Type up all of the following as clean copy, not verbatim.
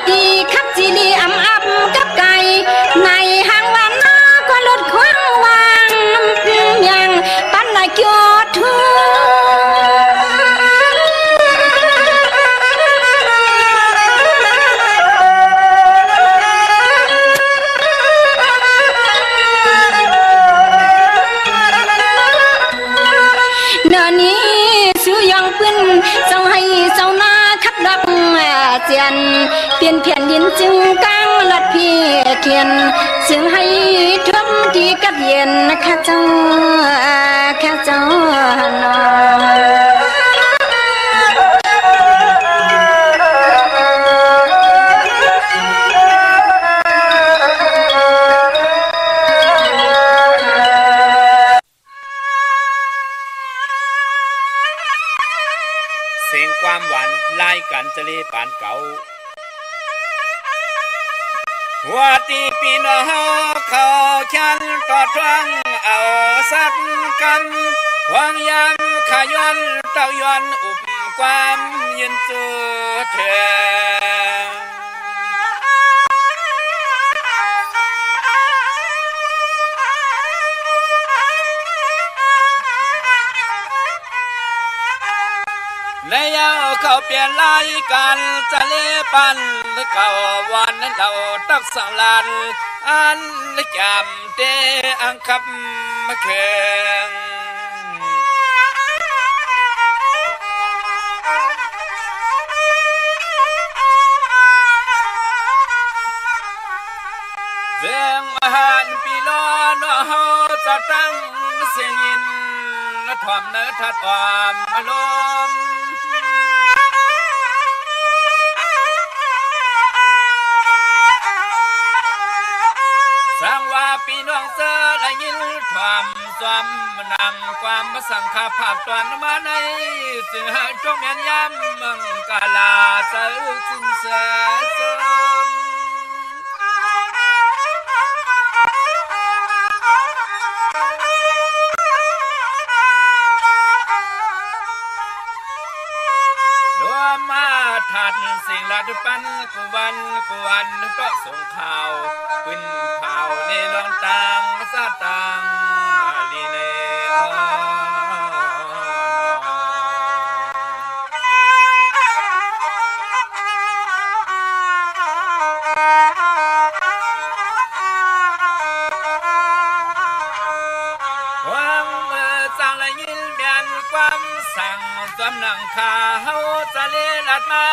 ตีขับจีรีอำอับกับไก่ในห้างวันน้าก็ลดควางวางยังปันละเกียวทูเจ้าให้เจ้าหน้าคัดดักเจียนเปลี่ยนเพียนดินจึงกลางลัดพี่เขียนจึงให้ทุ่มที่กับเย็นข้าเจ้าหนอกันจะเลปานเก่าหัวตีปีน้องเขาฉันต่อทวงเอาสักกันหวังยามขย้อนเต้าย้อนอุบความยืนเจอเธอในยาวเขาเปลี่ยนลายกันจะเล่ปันเก่าวันนั้นเราตักสังลานอันจำเตอังคับมาเข่งเรื่องอาหารปีล้อนเขาจะตั้งเสียงยินและถ่อมเนื้อทัดความอารมณ์สร้างว่าพี่น้องเสือและยินความจอมนังความสังขาภาพตอนมาในซึ่งหาจงเมียนย้ำมังกาลาเสือสินเสือมาทัดสิ่งละทุปันกุวันก็ส่งข่าวขึ้นเผาในลองตังซาตังลีเนสั่งสำนังข้าเฮาจะเลลัดมา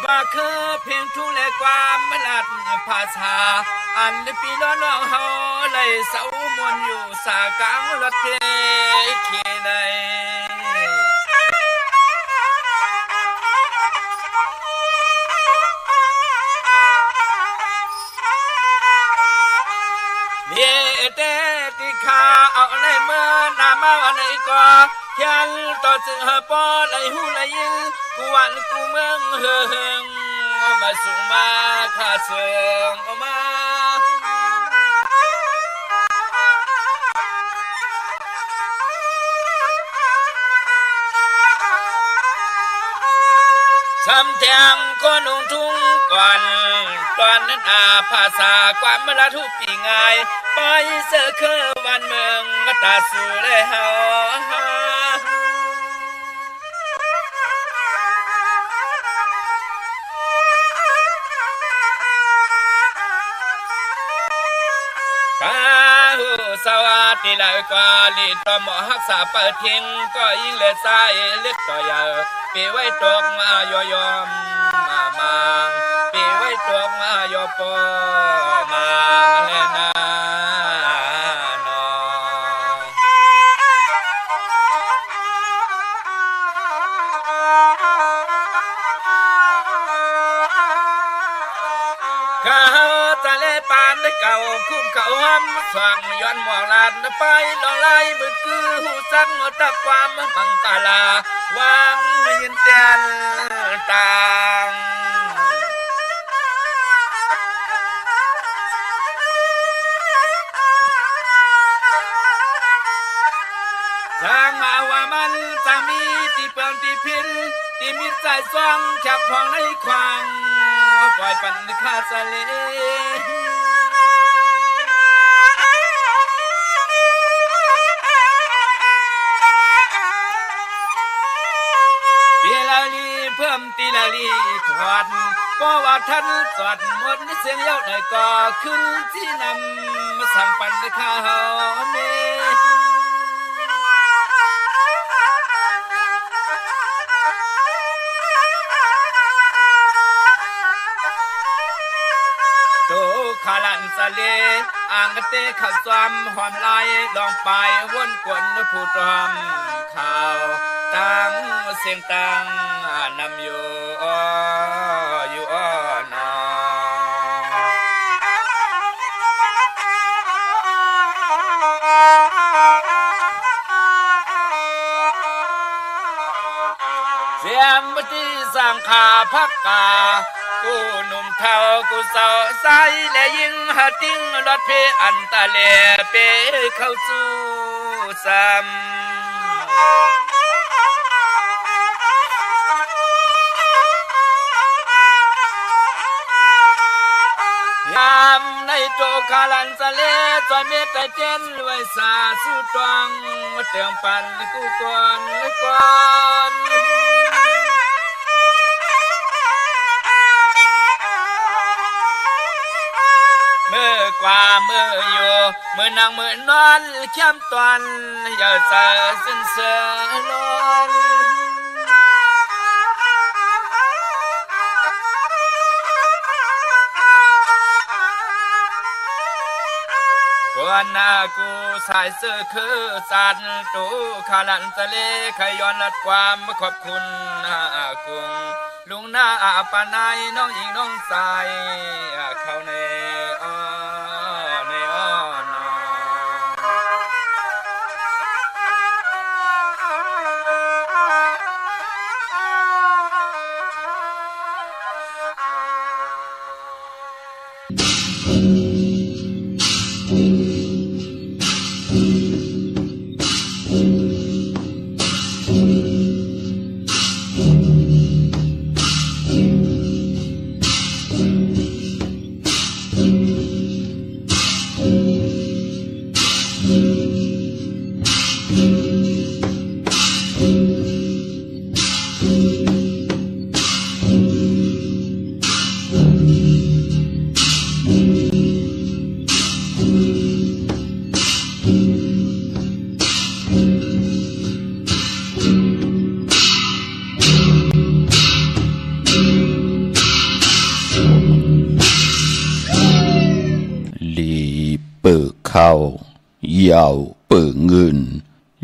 ว่าคือเพียงทุเลความมลัดภาษาอันปีน้องเฮาเลยเสามวนอยู่สากลางรถเทขีในเยเตติขาเอาอะไรเมื่อนามาอะไรก็ยันต่อจึงหาปอไหลหูไหลยินกูวันกูเมืองเฮืองมาส่งมาข้าเสืองออกมาสำเทียงก็นุ่งทุ่งก่อนตอนนั้นภาษาความมละทุกปีง่ายไปเสือคือวันเมืองก็ตาสู่ได้เฮาสวัสดีเลยก็ลีดตัวหมอหักษาเปิดทิ้งก็ยิ่งเล็ดสายเล็ดต่อยาวปีไว้ตกมายอยอมมาปีไว้ตกมายอปอมาเลนาปานได้เก่าคุ้มเขาห้ำสว่างย้อนหมอกลานไปลองไล่มืดคือหูจักตะความมังกาลาวางยืนแตนต่างทางมาว่ามันจะมีที่เปิงที่พินที่มิดใจซ่องแคบพองในควางปล่อยไป ปันคาสะเลเวลาลีเพิ่มตีนาลีถอดก็ว่าท่านสอดหมดเสียงเย้าได้ก็ขึ้นที่นำมาสั่งปันคาหอมเมโตขาลันสะเลอ่างกะเตขับซอมหอมลายลองไปวนกวนผู้ตอมข่าวตั้งเสียงตั้งนำอยู่นอเสียงบัดนี้สร้างขาพักกากูหนุ่มเท่ากูสาวใสและยิ่งหาติ้งรถเพอันตะเลเปเข้าสู่ซ้ำยามในโจคาลันสะเลจอยเม็ดใจเจนไว้สาสู้ตวงเตียงปันกูก่อนเมื่อกว่าเมื่ออยู่เมื่อนางเมื่อนอนเข้มตอนอย่าเจอสิ้นเสือลอนกวนหน้ากูสายเสื้อคือสัตว์ตูขาลันทะเลขย้อนลัดความขอบคุณกุ้งลุงหน้าปานายน้องหญิงน้องสายเข้าในเข้ายาวเปิดเงิน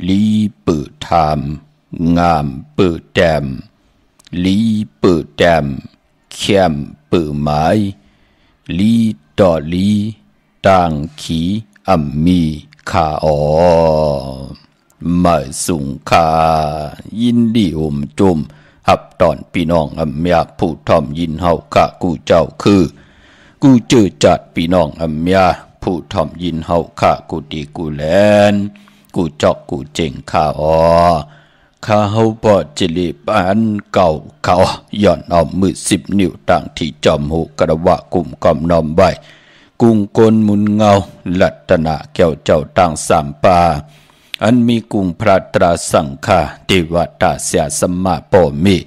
ลีเปิดทำงามเปิดแดมลีเปิดแดมเข้มเปิดไม้ลีต่อลีต่างขีอัมมีขามาสุงคายินดีจุมหับตอนพี่น้องอัมยาผู้ทอมยินเฮากะกูเจ้าคือกูเจอจัดพี่น้องอัมยาผู้ทอมยินเฮาข้ากูดีกูแลนกูจอกกูเจ๋งข้าข้าเฮาบ่จิลิปานเก่าเขาย่อนเอามือ10 นิ้วต่างที่จอมหูกระวะกลุ่มกอมนอมใบกุงกลมุนเงาลัตนะแก้วเจ้าต่าง3 ป่าอันมีกุงพระตราสังฆาเทวตาเสียสมมาปมิ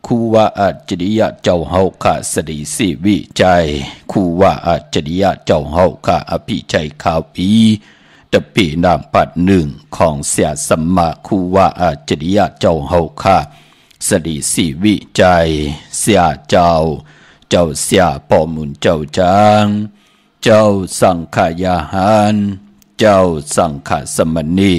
คูว่าอัจฉริยะเจ้าเฮาข้าสดีสิวิจัยคูว่าอัจฉริยะเจ้าเฮาข้าอภิชัยข่าวปีตะปีนางปัด1ของเสียสมมาคูว่าอัจฉริยะเจ้าเฮาข้าสดีสิวิจัยเสียเจ้าเสียปอมุนเจ้าจางเจ้าสังขายาหารเจ้าสังขสมณี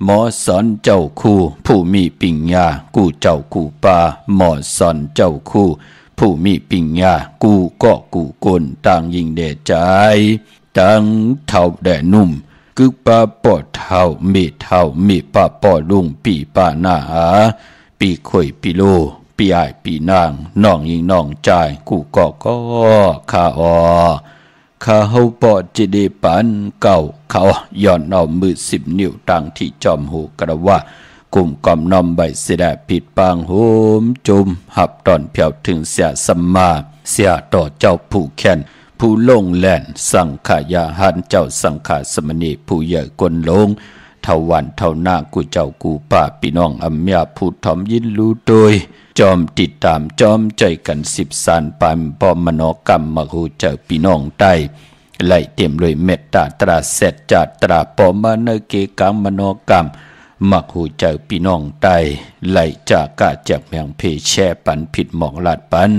หมอสอนเจ้าคู่ผู้มีปิญญากูเจ้ากูปาหมอสอนเจ้าคู่ผู้มีปิญญากูก็กูกลต่างยิงแด่ใจตั้งเท่าแด่นุ่มกึกปาปอดเท่ามีปาปอลุงปีปาหน้าปีข่อยปีโลปีอายปีนางน้องยิงน้องใจกูก็ข้าข้าเฮาปอดจิเดปันเก่าเขาย้อนเอามือ10 นิ้วต่างที่จอมหูกระว่า กลุ่มกอมนอมใบเสดผิดปางโหมจุมหับตอนเพียวถึงเสียสัมมาเสียต่อเจ้าผู้แค้นผู้ลงแล่นสังขายาหันเจ้าสังขาสมณีผู้ใหญ่กวนลงเท่าวันเท่าหน้ากูเจ้ากูป่าพี่น้องอัมยาผู้ทอมยินรู้โดยจอมติดตามจอมใจกัน10 สานปามปอมมโนกรรมมหูเจ้าพี่น้องใต้ไหลเต็มเลยเมตตาตราเสดจัดตราปอมาเนเกกังมโนกรรมมักหูเจ้าพี่น้องใต้ไหลจากกาจากเมืองเพแช่ปันผิดหมอกลาดปัน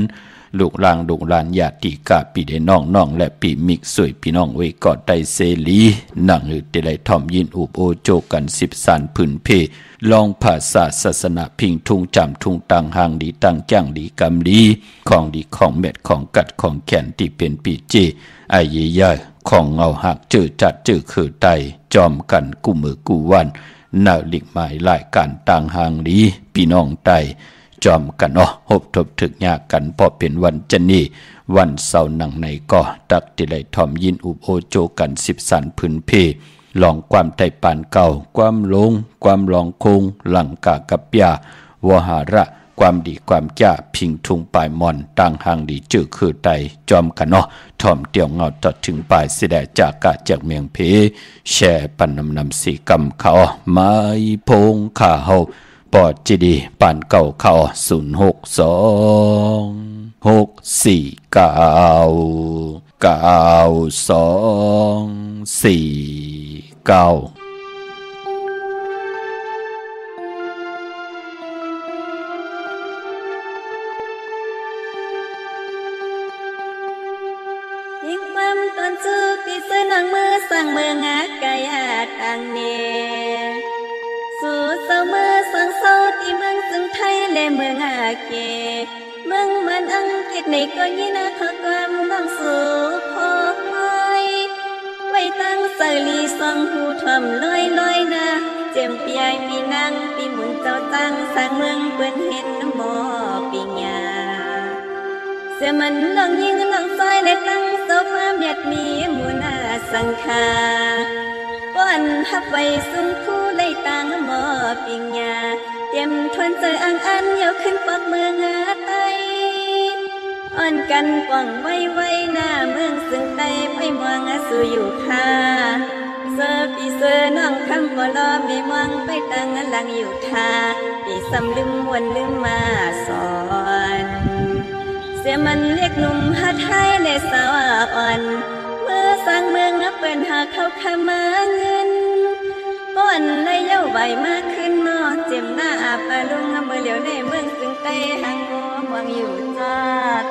ลูกลางลูกลานญาติกาปีเดน้องและปีมิกสวยพี่น้องไว้กอดไตเสลีนั่งหือเตไลทอมยินอุบโอโจกัน10 สานพื้นเพลองภาษาศาสนาพิงทุงจำทุงตังหางดีตังจ้างดีกำลีของดีของเม็ดของกัดของแขนที่เป็นปีเจไอเย่ยของเงาหักจืดจัดจืดคือไตจอมกันกูมือกูวันน่าหลีกหมายหลายการต่างหางดีพี่น้องไตจอมกันหบทบถึกยากกันพอเป็นวันจันนีวันเสาร์หนังในก็ตักติไลทอมยินอุบโอโจกัน10 สานพื้นเพลองความไต่ปานเก่าความลงความลองคงหลังกากับยาวหาระความดีความจ้าพิงทุงปลายมอนต่างหางดีจื้อคือไตจอมกันทอมเตียวเงาตัดถึงปลายเสดจากกาจากเมียงเพแช่ปันนำสีกำเขาไม้พงขาเฮาปอดจีดีปานเก่าเขา062-649-9249ตอนซื้อปีเสื้อหนังมือสั่งเมืองหากายาตังเนสู่เสามือสั่งเสาที่เมืองซึ่งไทยและเมืองอาเกเมืองมันอังกฤษในก็ยินาขความน้องสู่พอคอยไว้ตั้งเสลีสองหูทอมลอยนะเจียมปียปีนางปีหมุนเจ้าตั้งสร้างเมืองเปิ้นเห็นหมอปีญาเสียมันลองยิงลองซอยและตั้งโซฟาเบียดมีมูนาสังคาป้อนฮับไว้สุ่มคู่ไล่ต่างหมอปิงยาเตรียมทวนเจออันเยาขึ้นปอกเมืองอาไตอ่อนกันป่องไว้หน้าเมืองซึ่งไตไปมองสู่อยู่ค่ะเสือปีเสือน้องคำบ่ลอไม่มองไปตั้งหลังอยู่ท่าปีซ้ำลืมวนลืมมาสอนเสียมันเรียกหนุ่มหาไทยและสาวอ่อนเมื่อสร้างเมืองเปิ้นหาเขาขามาเงินป้อนเลยเย้าใบมากขึ้นนอเจ็มหน้าอาปาลุงเมื่อเหลียวในเมืองซึ่งไตหางงัวมองอยู่จอด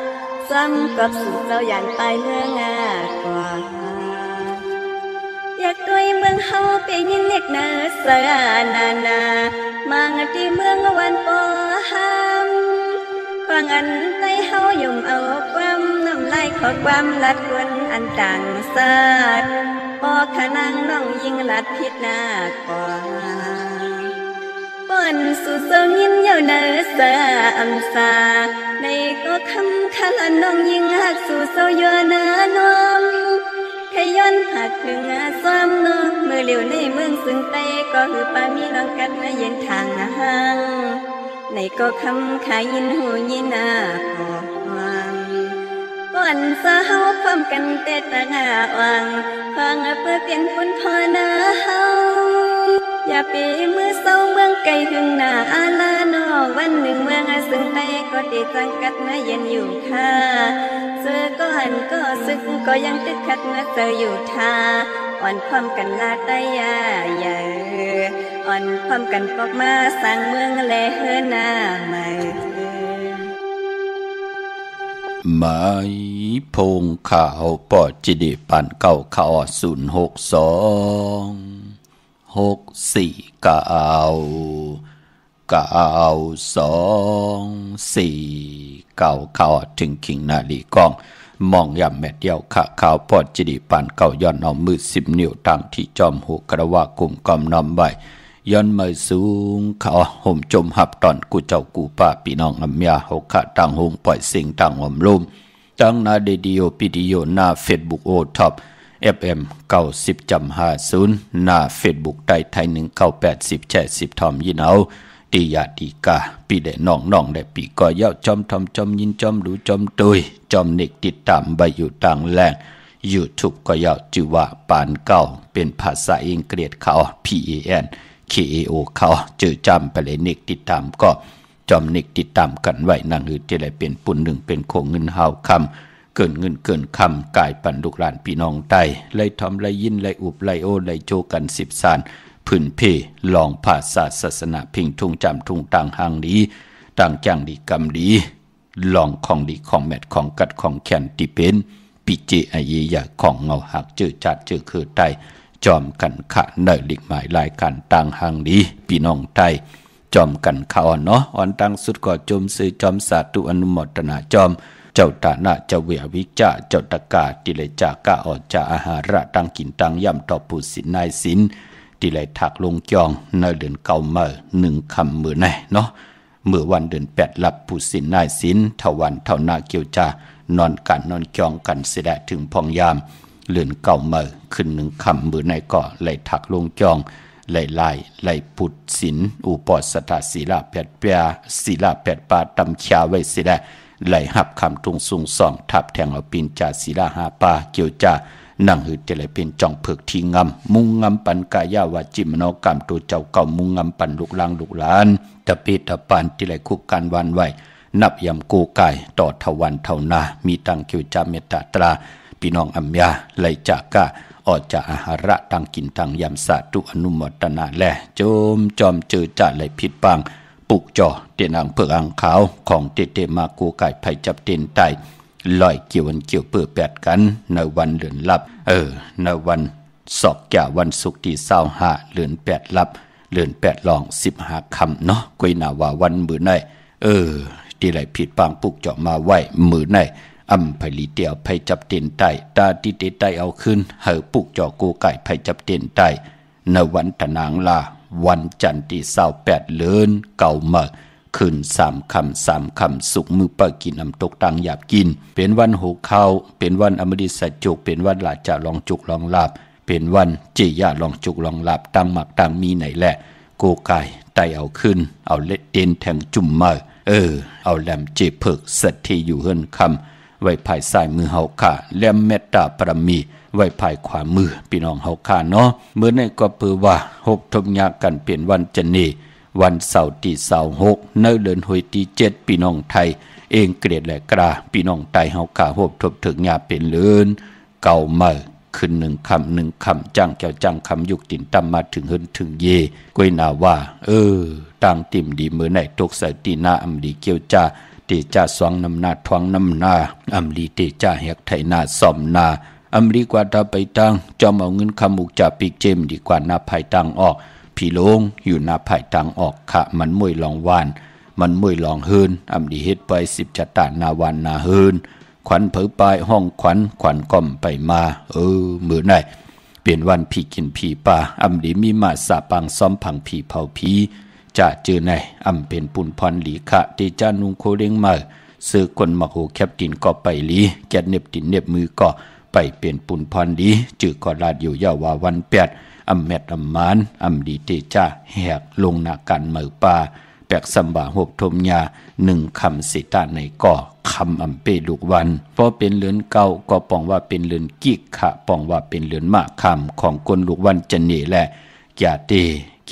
ซ้ำกับสู่เจ้ายันตายเมืองกว่าอยากด้วยเมืองเฮาไปยินเล็กนาสนามังที่เมืองวันปอหามฟังอันใต้เฮายุ่มเอาความน้ำลายขอความลัดกวนอันต่างศาสตร์พอขนางน้องยิงลัดพิษหน้ากว่าป้อนสู่เสายินเยาเนสาอัมสาในก็คำคาลันน้องยิงหักสู่เสายัวนาน้องขย้อนหักถึงซ้ำน้องเมื่อเหลียวในเมืองซึ่งไตก็คือปามีลองกัดมาเย็นทางห่างในก็คำขายินหูยินพอความก่อนสาเฮาพร้อมกันแต่ตางวังฟังเพื่อเปลี่ยนคนพอนาเฮาอย่าปีมือเศร้าเมืองไกลถึงหน้าอาลานอวันหนึ่งเมืองซึ่งไตก็ได้จังกัดมาเย็นอยู่ค่ะเสือก็หันก็ซึกก็ยังตึกขัดมาเจออยู่ท่าอ่อนความกันลาไตยาอย่าอ่อนความกันปอกมาสร้างเมืองแลเฮือหน้าใหม่ไม้พงข่าวปอดจิดีปันเก่าข่าว062-649-9249ข่าวถึงขิงนาลีกองมองย่ำแม่เดียวข่าวปอดจิดีปันเก่าย้อนเอามือ10 นิ้วตั้งที่จอมหูกระว่ากลุ่มกอมนำใบย้อนมือสูงเขาห่มจมหับตอนกูเจ้ากูป้าพี่น้องอำยาหกขะตั้งหงปล่อยสิ่งตั้งหอมลมตั้งนาเดดิโอปิดิโอหน้าเฟซบุ๊กโอท็อป FM 90.50หน้า Facebook ใต้ไทย1980แช่10ทอมยินเอาตียาดีกาปีได้น้องได้ปีก็เย้าจอมทอมจอมยินจอมดูจอมตุยจอมเน็กติดตามใบอยู่ต่างแหล่ง YouTube ก็เย้าจื่อว่าปานเก่าเป็นภาษาอังกฤษเขา PAN KAO เขาจื่อจำไปเลยเน็กติดตามก็จอมเน็กติดตามกันไว้นั่งหือที่ได้เป็นปุ่นหนึ่งเป็นโคงเงินหาวคำเกินเงินเกินคำกายปันลูกหลานพี่น้องใต้ไล่ทอมไล่ยินไล่อุบไล่โอไล่โจกัน10สานพื้นเพลองภาษาศาสนาพิงทุ่งจำทุ่งต่างหางดีต่างจังดีกำดีลองของดีของแมทของกัดของแขนที่เป็นปิเจไอเยียของเงาหักจื้อจัดจื้อคือไตจอมกันขะเนยลิกหมายลายการต่างหางดีพี่น้องไตจอมกันข้าวเนาะอ่อนตั้งสุดก็จมซื้อจอมสาธุอนุโมทนาจอมเจ้าตาหน้าเจ้าเวียวิจาเจ้าตะกาติเลยจากะออกจากอาหาระตั้งกินตั้งย่ำต่อผู้สินนายสินติเลยถักลงจองในเดือนเก่าเมื่อ1 คำมือไหนเนาะเมื่อวันเดือน8รับผู้สินนายสินเท่าวันเท่าหน้าเกี่ยวจานอนกันนอนจองกันเสด็จถึงพองยามเดือนเก่าเมื่อขึ้น1 คำมือไหนก็เลยถักลงจองไล่ปุดศิลอุปสถาศีลาแปดเปียศีลาแปดปาตำชาไว้เสียได้ไล่หับคำทุงสูงส่องทับแทงเอาปินจ่าศีลาหาปาเกี่ยวจ่านั่งหืดจะเลยเป็นจ่องเผือกที่งำมุงงำปันกายาวาจิมโนกรรมตัวเจ้าเก่ามุงงำปันลูกลางลูกหลานตะปีตะปานที่เลยคุกการวันไว้นับยำกูกายต่อทวันเท่านามีตังเกี่ยวจ่าเมตตาตราพี่น้องอัมยาไล่จากกะออกจากอาหาระตังกินตังยำสาธุอนุโมทนาแลโจมจอมเจอจ่าเลยผิดปังปุกจ่อเตียนอังเผือกอังขาวของเตมากูไก่ไผ่จับเตียนไตลอยเกี่ยววันเกี่ยวเปื้อแปดกันในวันเดือนลับในวันศอกแก่วันศุกร์ที่25เดือน8ลับเดือน8ลอง15 คำเนาะกุยนาว่าวันมื้อไหนที่ไหลผิดปังปุกจ่อมาไว้มื้อไหนอำไผลีเตียวไผจับเตียนไตตาติเตไตเอาขึ้นเฮอปุกจ่อกูไก่ไผจับเตียนไตในวันตะนางลาวันจันทร์ที่28เดือนเก่าเมื่อคืน3 คำสุกมือปะกินน้ำตกตังหยาบกินเป็นวันหูข้าวเป็นวันอมฤตสัจจุกเป็นวันหลาจะลองจุกลองลาบเป็นวันเจียลองจุกลองลาบตังหมักตังมีไหนแหละกูไก่ไตเอาขึ้นเอาเล็ดเด่นแทงจุ่มเมื่อเอาแหลมเจเพิกสัตที่อยู่เฮิรนคำไว้ภายซ้ายมือเฮาค่าแหลมเมตตาปรมีไว้ภายขวามือพี่น้องเฮาค่าเนาะมื้อนี้ก็เปือว่าหกทบยากันเปลี่ยนวันจันนีวันเสาร์ที่26ในเดือนหวยที่7พี่น้องไทยเองเกลียดและกราพี่น้องไทยเฮาค่าหบทบถึงยาเป็นเลือนเก่าเมื่อขึ้น1 คำจังแก้วจังคำยุกตินตำมาถึงเฮินถึงเยกวยนาว่าต่างติ่มดีมื้อไหนตกใส่ตีหน้าอำดีเกี่ยวจ้าเตจ่าสวงนำนาทวงนำนาอำลีเตจ่าแหกไถนาซ่อมนาอำลีกว่าตาไปตังจอมเอาเงินคำมุกจ่าปีกเจมดีกว่านาภายตังออกพี่ลงอยู่นาภายตังออกขะมันมวยลองวานมันมวยลองเฮินอำลีเฮ็ดไป10จะตานาวานนาเฮินขวัญเผอปลายห้องขวัญก่อมไปมามื้อไหนเปลี่ยนวันพี่กินพี่ปลาอำลีมีมาสาปังซ้อมผังพี่เผาผีจะเจอในอำเป็นปุ่นพรหลีขะที่จานุงโคเร่งมาซื้อคนมาโหแคปตินก็ไปหลีแกเน็บตินเน็บมือก็ไปเป็นปุ่นพรหลีจือก็ลาดอยู่ยาวว่าวัน8อำแมดอำมานอำดีเตจ้าแหกลงนากันมือป่าแปกสำบาหบทมยา1 คำสิตาในก่อคำอำเปลูกวันเพราะเป็นเลือนเก่าก็ปองว่าเป็นเลือนกิกขะปองว่าเป็นเลือนมะคำของคนลูกวันจันเนแหละอย่าเต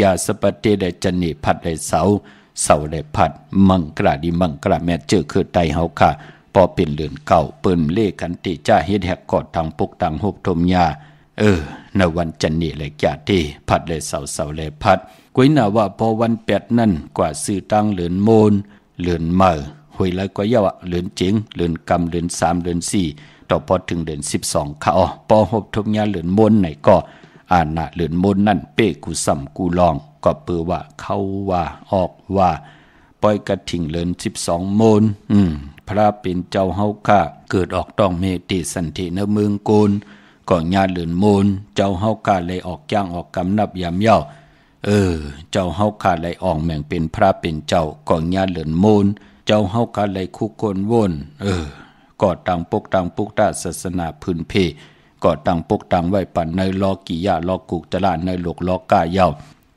ยาสปเตได้จันเนพัดได้เสาได้พัดมังกราดีมังกราแม่เจอคือไตเฮาค่ะพอเป็นเลือนเก่าเปิ้นเลกันติจ้าเฮ็ดแหกกอดทางปกทางหบทมยาในวันจันนี่แหละอย่าเตพัดได้เสาได้พัดกวยน่าว่าพอวัน8นั่นกว่าซื้อตังเลือนโมนเลือนเมื่อหวยแล้วก็ยาวเลือนเจ๋งเลือนกำเลือน3เลือน4ต่อพอถึงเดือน12ค่ะปอหบทมยาเลือนโมนไหนก็อาณาเลือนโมนนั่นเป้กูซ้ำกูลองก็เปือว่าเข้าว่าออกว่าปล่อยกระถิ่งเลือน12โมนพระเป็นเจ้าเฮาค่าเกิดออกต้องเมติสันติในเมืองโกนก่อนญาเลือนโมนเจ้าเฮาค่าเลยออกจ้างออกกำนับยามเย้าเจ้าเฮาค่าเลยออกแม่งเป็นพระเป็นเจ้าก่อนญาเลือนโมนเจ้าเฮาค่าเลยคุกคนวนก็ต่างปกต่างปุกตาศาสนาพื้นเพ ก็ตั้งปกตั้งไว้ปั่นในลอกี่ยาลอกุกตลาดในหลกลอกาเยา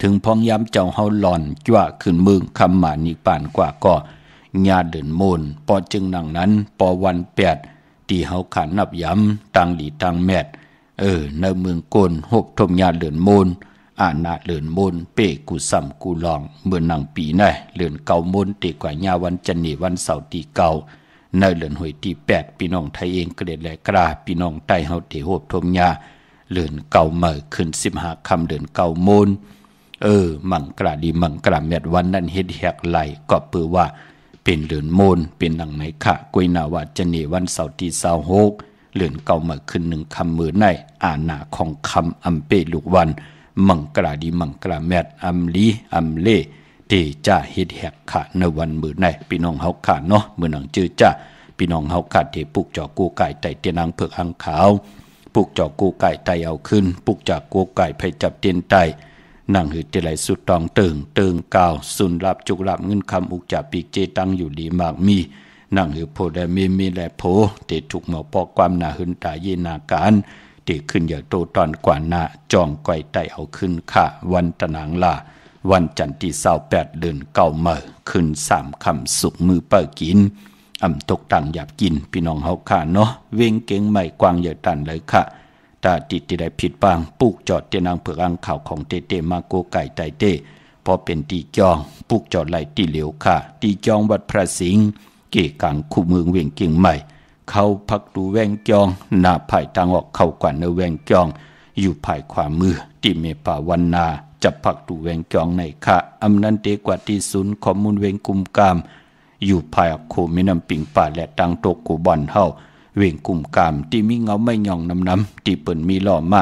ถึงพ้องย้ำเจ้าเฮาหล่อนจ้วขึ้นมึงคำหมานิป่านกว่าก็ญาเดินโมนปอจึงนังนั้นปอวันแปดตีเฮาขานับย้ำตังหลีตังแมดในเมืองโกนหบทมญาเดินโมนอาณาเดินโมนเป้กูซ้ำกูลองเมื่อนังปีไหนเลื่อนเก่าโมนตีกว่าญาวันจันนีวันเสาร์ตีเก่าในเลื่อนหวยตีแปดพี่น้องไทยเองกระเด็ดแหลกราพี่น้องใต้เฮาเตหบทมญาเลื่อนเก่าเมื่อขึ้น15 ค่ำเดือนเก่าโมนมังกราดีมังกราเม็ดวันนั้นเฮ็ดแหกไหลก็เปือว่าเป็นเลื่อนโมนเป็นหนังไหนขะกวยนาวาจันนีวันเสาร์ที่26เลื่อนเก่าเมื่อขึ้น1 ค่ำมือในอาณาของคำอำเปลูกวันมังกราดีมังกราแมดอำลีอำเล่เตจ้าเฮ็ดแหกขะในวันมื้อไหนพี่น้องเฮาขาเนาะมื้อหนังจื้อจ้าพี่น้องเฮาขาเตปุกจอกูไก่ไตเตนางเผือกหางขาวปุกจอกูไก่ไตเอาขึ้นปุกจากกูไก่ไผจับเตียนไตนั่งหือเตไหลสุดตองเติงกาวสุนรับจุกรับเงินคำอุกจับปีกเจตังอยู่ดีมากมีนั่งหือโพได้มีแลโพเตถูกหมอปอกความหนาหึนตาเยนาการเตขึ้นอย่าโตตอนกว่าหน้าจองไก่ไตเอาขึ้นค่ะวันตะนางลาวันจันทร์ที่28 เดือนเก่าเมื่อขึ้น3 ค่ำสุกมือเปิดกินอำตกตังหยาบกินพี่น้องเฮาค่ะเนาะเว้งเก่งใหม่กวางอย่าตันเลยค่ะตาติดที่ได้ผิดบางปุกจอดเตนางเผือกอังข่าวของเตมาโกไก่ไตเตพอเป็นตีจองปุกจอดไหลตีเหลียวค่ะตีจองวัดพระสิงห์เกกังคู่เมืองเวียงเก่งใหม่เข้าพักดูแวงจองหน้าภายทางออกเข้ากว่าในแวงจองอยู่ภายขวามือที่เมป่าวันนาจับพักดูแวงจองในค่ะอำนันเตกว่าที่ศูนย์ข้อมูลเวงกุมกามอยู่ภายโคแม่น้ำปิงป่าและตังโตกูบอนเฮาเวงกุมกามที่มีเงาไม่ย่องน้ำที่เปิ่นมีล้อมา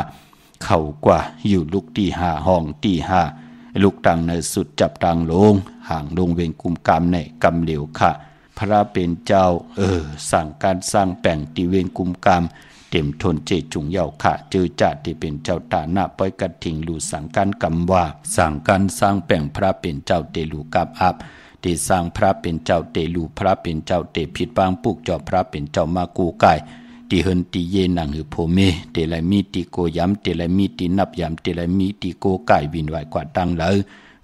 เข้ากว่าอยู่ลูกที่5ห้องที่5ลูกตังในสุดจับตังลงห่างลงเวงกุมกามในกำเหลวค่ะพระเป็นเจ้าสั่งการสร้างแป่งตีเวงกุมกามเต็มทนเจจุงเยาค่ะเจอจ่าที่เป็นเจ้าตาหน้าป้อยกัดถิงลูสั่งการกำว่าสั่งการสร้างแป่งพระเป็นเจ้าเตลูกับอับเตสร้างพระเป็นเจ้าเตลูพระเป็นเจ้าเตผิดบางปุกจอพระเป็นเจ้ามากูไก่ตีเฮินตีเยนังหือโพเมเตไลมีตีโกย้ำเตไลมีตีนับย้ำเตไลมีตีโกไก่วินไหวกว่าตังเลย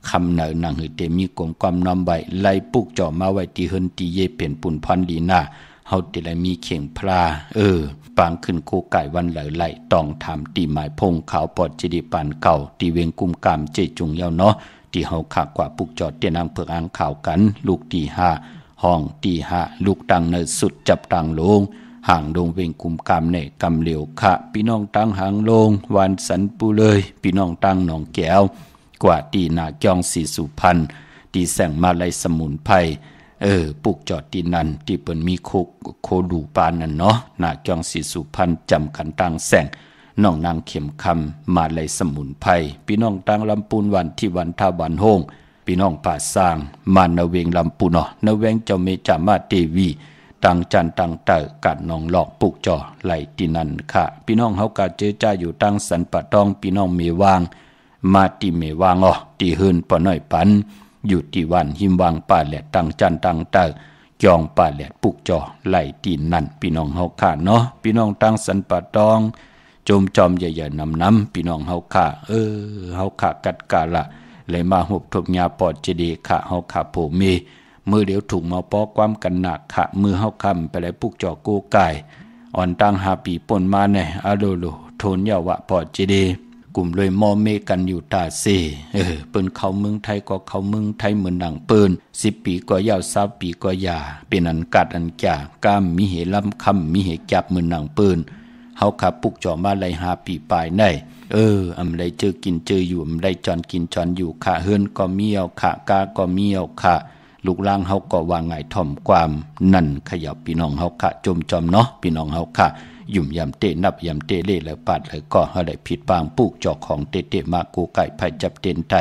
คำเนอนังหือเตมีกลมความน้อมใบไล่ปุกจอมาไว้ตีเฮินตีเยเป็นปุ่นพันลีนาเฮาเตไลมีเข่งพลาปางขึ้นโกไก่วันไหลต้องทำตีหมายพงขาวปอดจิดิปานเก่าตีเวงกุมกามเจจุงเยาเนาะที่เฮาขากว่าปุกจอดเตียนางเผือกอ่างข่าวกันลูกที่5ห้องที่5ลูกตังในสุดจับตังลงห่างลงเวงกุมกามในกำเหลียวค่ะพี่น้องตังห่างลงวันสันปูเลยพี่น้องตังหนองแก้วกว่าตีนาจองสีสุพรรณตีแสงมาลัยสมุนไพรปุกจอดตีนันที่เปิ้นมีโคดูปานนั่นเนาะนาจองสีสุพรรณจำกันตังแสงน้องนางเข็มคำมาลัยสมุนไพรพี่น้องตังลำปูนวันที่วันท่าวันโฮงพี่น้องป่าสร้างมานาเวงลำปูนนาเวงเจ้าเมจามาเตวีตังจันตังเตอกัดนองหลอกปุกจอไหลตีนันค่ะพี่น้องเฮากะเจอจ้าอยู่ตังสันปะตองพี่น้องเมวางมาตีเมวางตีหืนปอน้อยปันอยู่ที่วันหิมวางป่าแหลดตังจันตังเตอจองป่าแหลดปุกจอไหลตีนันพี่น้องเฮาค่ะเนาะพี่น้องตังสันปะตองจมจอมใหญ่ๆน้ำพี่น้องเฮาค่ะเฮาค่ะกัดกาละเลยมาหบทบญาปอดเจดีค่ะเฮาค่ะโผเมมือเดี๋ยวถูกมาปอความกันหนักค่ะมือเฮาคำไปเลยปุกจอโกไก่อ่อนตั้ง5 ปีป่นมาในอะโลโลโทนยาวะปอดเจดีกลุ่มเลยมอเมกันอยู่ตาเซเปิ้นเข้าเมืองไทยก็เข้าเมืองไทยเหมือนดังเปิ้น10 ปีก็ยาว20 ปีก็ยาเป็นอันกัดอันจาก้ามมีเหลำคำมีเหจับเหมือนดังเปิ้นเฮาขับปุกจอมาไล่5 ปีปลายได้อำไรเจอกินเจออยู่อำไรจอนกินจอนอยู่ค่ะเฮือนก็มีเอาค่ะกาก็มีเอาค่ะลูกล่างเฮาก็ว่าไงถ่อมความนั่นขยับพี่น้องเฮาค่ะจมจอมเนาะพี่น้องเฮาค่ะยุ่มยำเตนับยำเตเล่แล้วปาดเลยก็เฮาได้ผิดบางปุกจอของเตมาโกไก่ไผจับเต็นไต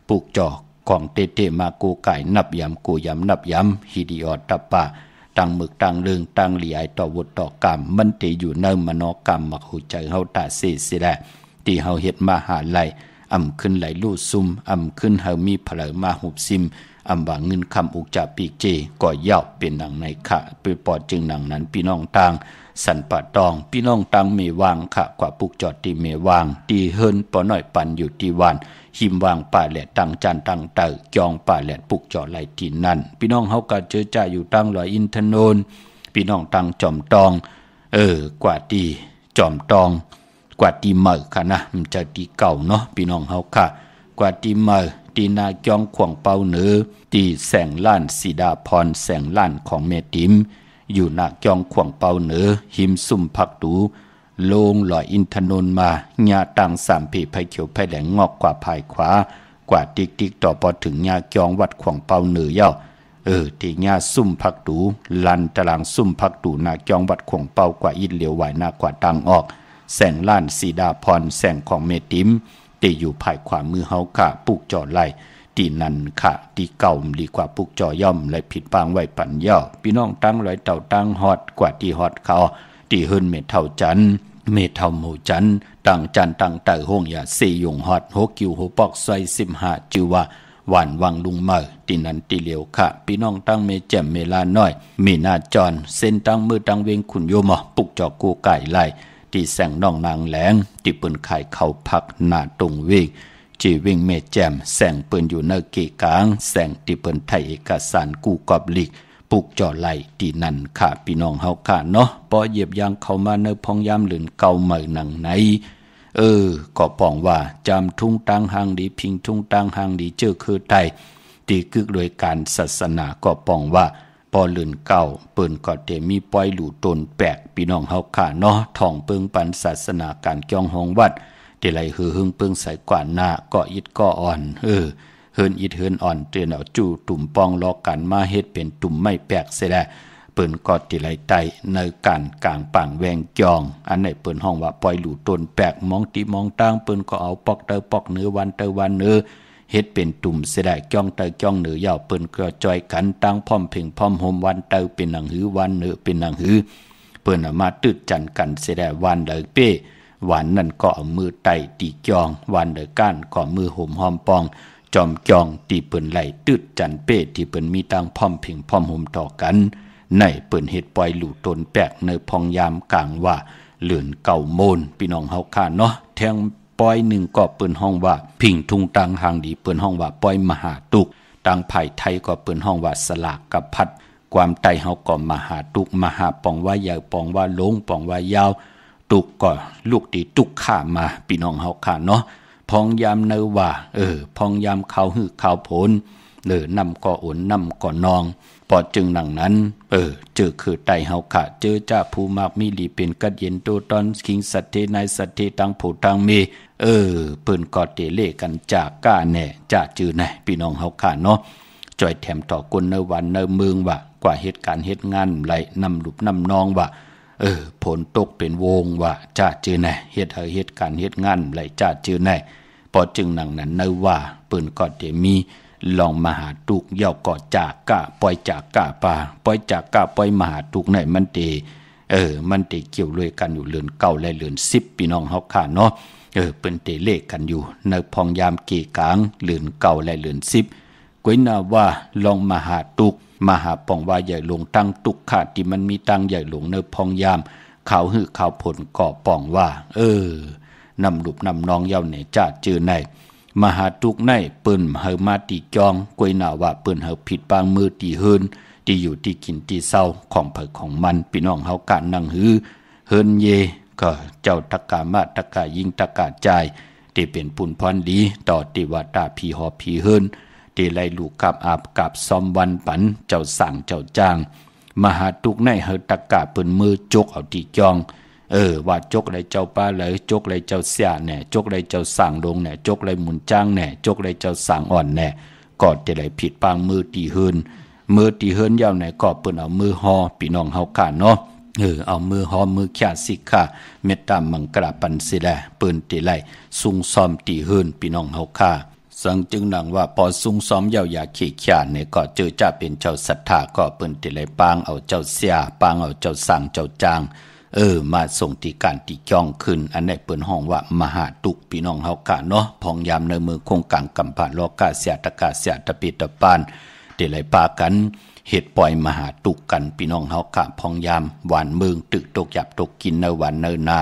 ปุกจอของเตมาโกไก่นับยำกูยำนับยำฮิดิออตตะปะตังหมึกตังเรืองตังเหลียต่อวดต่อกรรมมันเตอยู่เนิ่มมโนกรรมมักหูใจเฮาตาเสสิแลที่เฮาเฮ็ดมาหาไล ขึ้นไหลลู่ซุมขึ้นเฮามีเผลอมาหุบซิมว่าเงินคำอุกจาปีกเจก่อยาวเป็นหนังในค่ะไปปอดจึงหนังนั้นพี่น้องต่างสันปะตองพี่น้องต่างเมวางค่ะกว่าปุกจอดตีเมวางตีเฮินปอหน่อยปันอยู่ที่วันหิมวางป่าแหลตั้งจันตั้งเตอจองป่าแหลปุกจอดไหลที่นั่นพี่น้องเฮาก็เจอจ่าอยู่ตั้งลอยอินทนนท์พี่น้องตั้งจอมตองกว่าตีจอมตองกว่าตีเมอค่ะนะมันจะตีเก่าเนาะพี่น้องเฮาค่ะกว่าตีเมอตีนาจองขวงเปาเหนือตีแสงล้านสีดาพรแสงล้านของเมติมอยู่นาจองขวงเปาเหนือหิมซุ่มผักตูลงลอยอินทนนท์มาญาตังสามปีไผ่เขียวไผ่แหลงงอกกว่าภายขวากว่าติ๊กต่อพอถึงญาจองวัดขวงเปาเหนือเย้าที่ญาซุ่มผักตูลันตารางซุ่มผักตูนาจองวัดขวงเปากว่าอินเหลียวไหวหน้ากว่าตังออกแสงล้านสีดาพรแสงของเมติมตีอยู่ภายขวามือเฮาค่ะปุกจอไหลตีนันค่ะตีเก่าดีกว่าปุกจอย่อมและผิดปางไว้ปันย่อพี่น้องตั้งร้อยเต่าตั้งฮอดกว่าตีฮอดเขาตีเฮินเมเท่าจันเมเท่าหมู่จันตั้งจันตั้งเต่าห้องอย่าสี่ยงฮอดหกกิวหัวปอกซอย15จือว่าหวานวังลุงเมอตีนันตีเหลียวค่ะพี่น้องตั้งเมแจ่มเมลาน้อยมีหน้าจอนเส้นตั้งมือตั้งเวงขุนโยมปุกจอกูไก่ไล่ที่แสงน้องนางแหลงที่ปืนไข่เข้าพักหน้าตรงวิ่งจีวิ่งเมแจมแสงปืนอยู่เนเกกลางแสงที่ปืนไทยเอกสารกู้กอบลิกปุกจ่อไหลที่นั่นค่ะพี่น้องเฮาค่ะเนาะปอเหยียบยางเข้ามาในพองยามหลืนเก่าใหม่หนังไหนก็ปองว่าจำทุ่งตังหางดีพิงทุ่งตังหางดีเจอคือไทยตีกึกโดยการศาสนาก็ปองว่าพอลื่นเก่าเปิ้นก็เตมีปล่อยหลู่ตนแปลกพี่น้องเฮาค่ะเนาะท่องเปิงปันศาสนาการจ้องหองวัดเตไหลหือหึงเปิงใส่กว่าหน้าก็อิดก็อ่อนเฮินอิดเฮินอ่อนเตือนเอาจู่ตุ่มปองลอกันมาเฮ็ดเป็นตุ่มไม่แปลกเสียแลเปิ้นก็เตไหลไตในการกลางป่างแวงจองอันไหนเปิ้นห้องว่าปล่อยหลู่ตนแปลกมองติมองตั้งเปิ้นก็เอาปอกเตอปอกเนื้อวันเตอวันเนื้อเฮ็ดเป็นตุ่มเสียได้จ้องเตอจ้องเหนือยาวเปิ้นก็จอยกันตั้งพร้อมเพ่งพร้อมโฮมวันเตอเป็นหนังหือวันเนื้อเป็นหนังหือเปิ้นมาตึดจันกันเสียได้วันเลยเป้วันนั้นก็เอามือไต่ตีจองวันเดก้านก็มือห่มหอมปองจอมจองตีเปิ้นไหลตึดจันเป้ที่เปิ้นมีตั้งพร้อมเพ่งพร้อมห่มต่อกันในเปิ้นเฮ็ดปล่อยหลู่ตนแปลกในพองยามกลางว่าเหลือนเก่าโมนพี่น้องเฮาค่ะเนาะแทงปอยหนึ่งก็เปิ้นห้องว่าพิงทุงตังหางดีเปิ้นห้องว่าปอยมหาตุกตังไผ่ไทยก็เปิ้นห้องว่าสลากกับพัดความไตเฮาก็มหาตุกมหาปองว่ายาวปองว่าลงปองว่ายาวตุกก็ลูกตีตุกข้ามาพี่น้องเฮาค่ะเนาะพองยามเนว่าพองยามเขาหือเขาผลนำก็อ่นนำก็นองพอจึงดังนั้นเจอคือไตเฮาค่ะเจอจ้าผู้มากมีหลีเป็นกัดเย็นโตตอนคิงสัตเทนายสัตเทตังผู้ตังมีเปิ้นก็เตเลกันจากก้าแน่จ้าจือแน่พี่น้องเฮาค่ะเนาะจอยแถมต่อคนในวันในเมืองว่ากว่าเหตุการณ์เหตุงานไหลนำลุบนำนองว่าผลตกเป็นวงว่าจ้าจือแน่เหตุการณ์เหตุงานไหลจ้าจือแน่พอจึงดังนั้นในว่าเปิ้นก็เตมีลองมหาตุกเย่าก่อจากกะปล่อยจากกะป่าปล่อยจากกะปล่อยมหาตุกไหนมันเตมันเตเกี่ยวเลยกันอยู่เรือนเก่าและเรือน10พี่น้องเฮาค่ะเนาะเป็นเตเลขกันอยู่ในพองยามเกกลางเรือนเก่าและเรือน10ก้อยนาว่าลองมหาตุกมหาปองว่าใหญ่หลงตั้งตุกขาดที่มันมีตั้งใหญ่หลงในพองยามข่าวหื้อข่าวผลก่อปองว่านำลุบนำนองเย่าเนี่ยจ้าจือในมหาตุกในเปิ้นเฮามาตีจองกวยหน้าว่าเปิ้นเฮาผิดปางมือตีเฮินที่อยู่ที่กินที่เศร้าของเผยของมันพี่น้องเฮากะนั่งหือเฮินเยก็เจ้าตะกามาตะกายิงตะกาใจที่เป็นปุ่นพรดีต่อติว่าตาพีหอพีเฮินที่ไล่ลูกกับอาบกับซอมวันปันเจ้าสั่งเจ้าจ้างมหาตุกในเฮาตะกาเปิ้นมือจกเอาที่จองว่าจกไรเจ้าป้าเลยจกไรเจ้าเสียแหน่จกไรเจ้าสั่งลงแหน่จกไรหมุนจ้างแหน่จกไรเจ้าสั่งอ่อนแหน่ก็จะไรผิดปางมือตีเฮินยาวไหนก็เปิ้นเอามือฮอพี่น้องเฮาค่ะเนาะเอามือฮอมือแค่สิค่ะเมตตามังกระปันสิแลเปิ้นตีไรซุงซ้อมตีเฮินพี่น้องเฮาค่ะสังจึงดังว่าพอซุงซ้อมยาวอย่าขี้ขยาดเนี่ยก็เจอจะเป็นเจ้าศรัทธาก็เปิ้นตีไรปางเอาเจ้าเสียปางเอาเจ้าสั่งเจ้าจ้าง มาส่งที่การที่จ้องขึ้นอันไหนเปิ้นห้องว่ามหาตุกพี่น้องเฮากะเนาะพองยามในมือคงกลางกำผ่านโลกาเสียตะกาเสียตะปิตะปานเดไหลปากันเฮ็ดปล่อยมหาตุกกันพี่น้องเฮากะพองยามหวานเมืองตึกตกหยับตกกินในวันเนินนา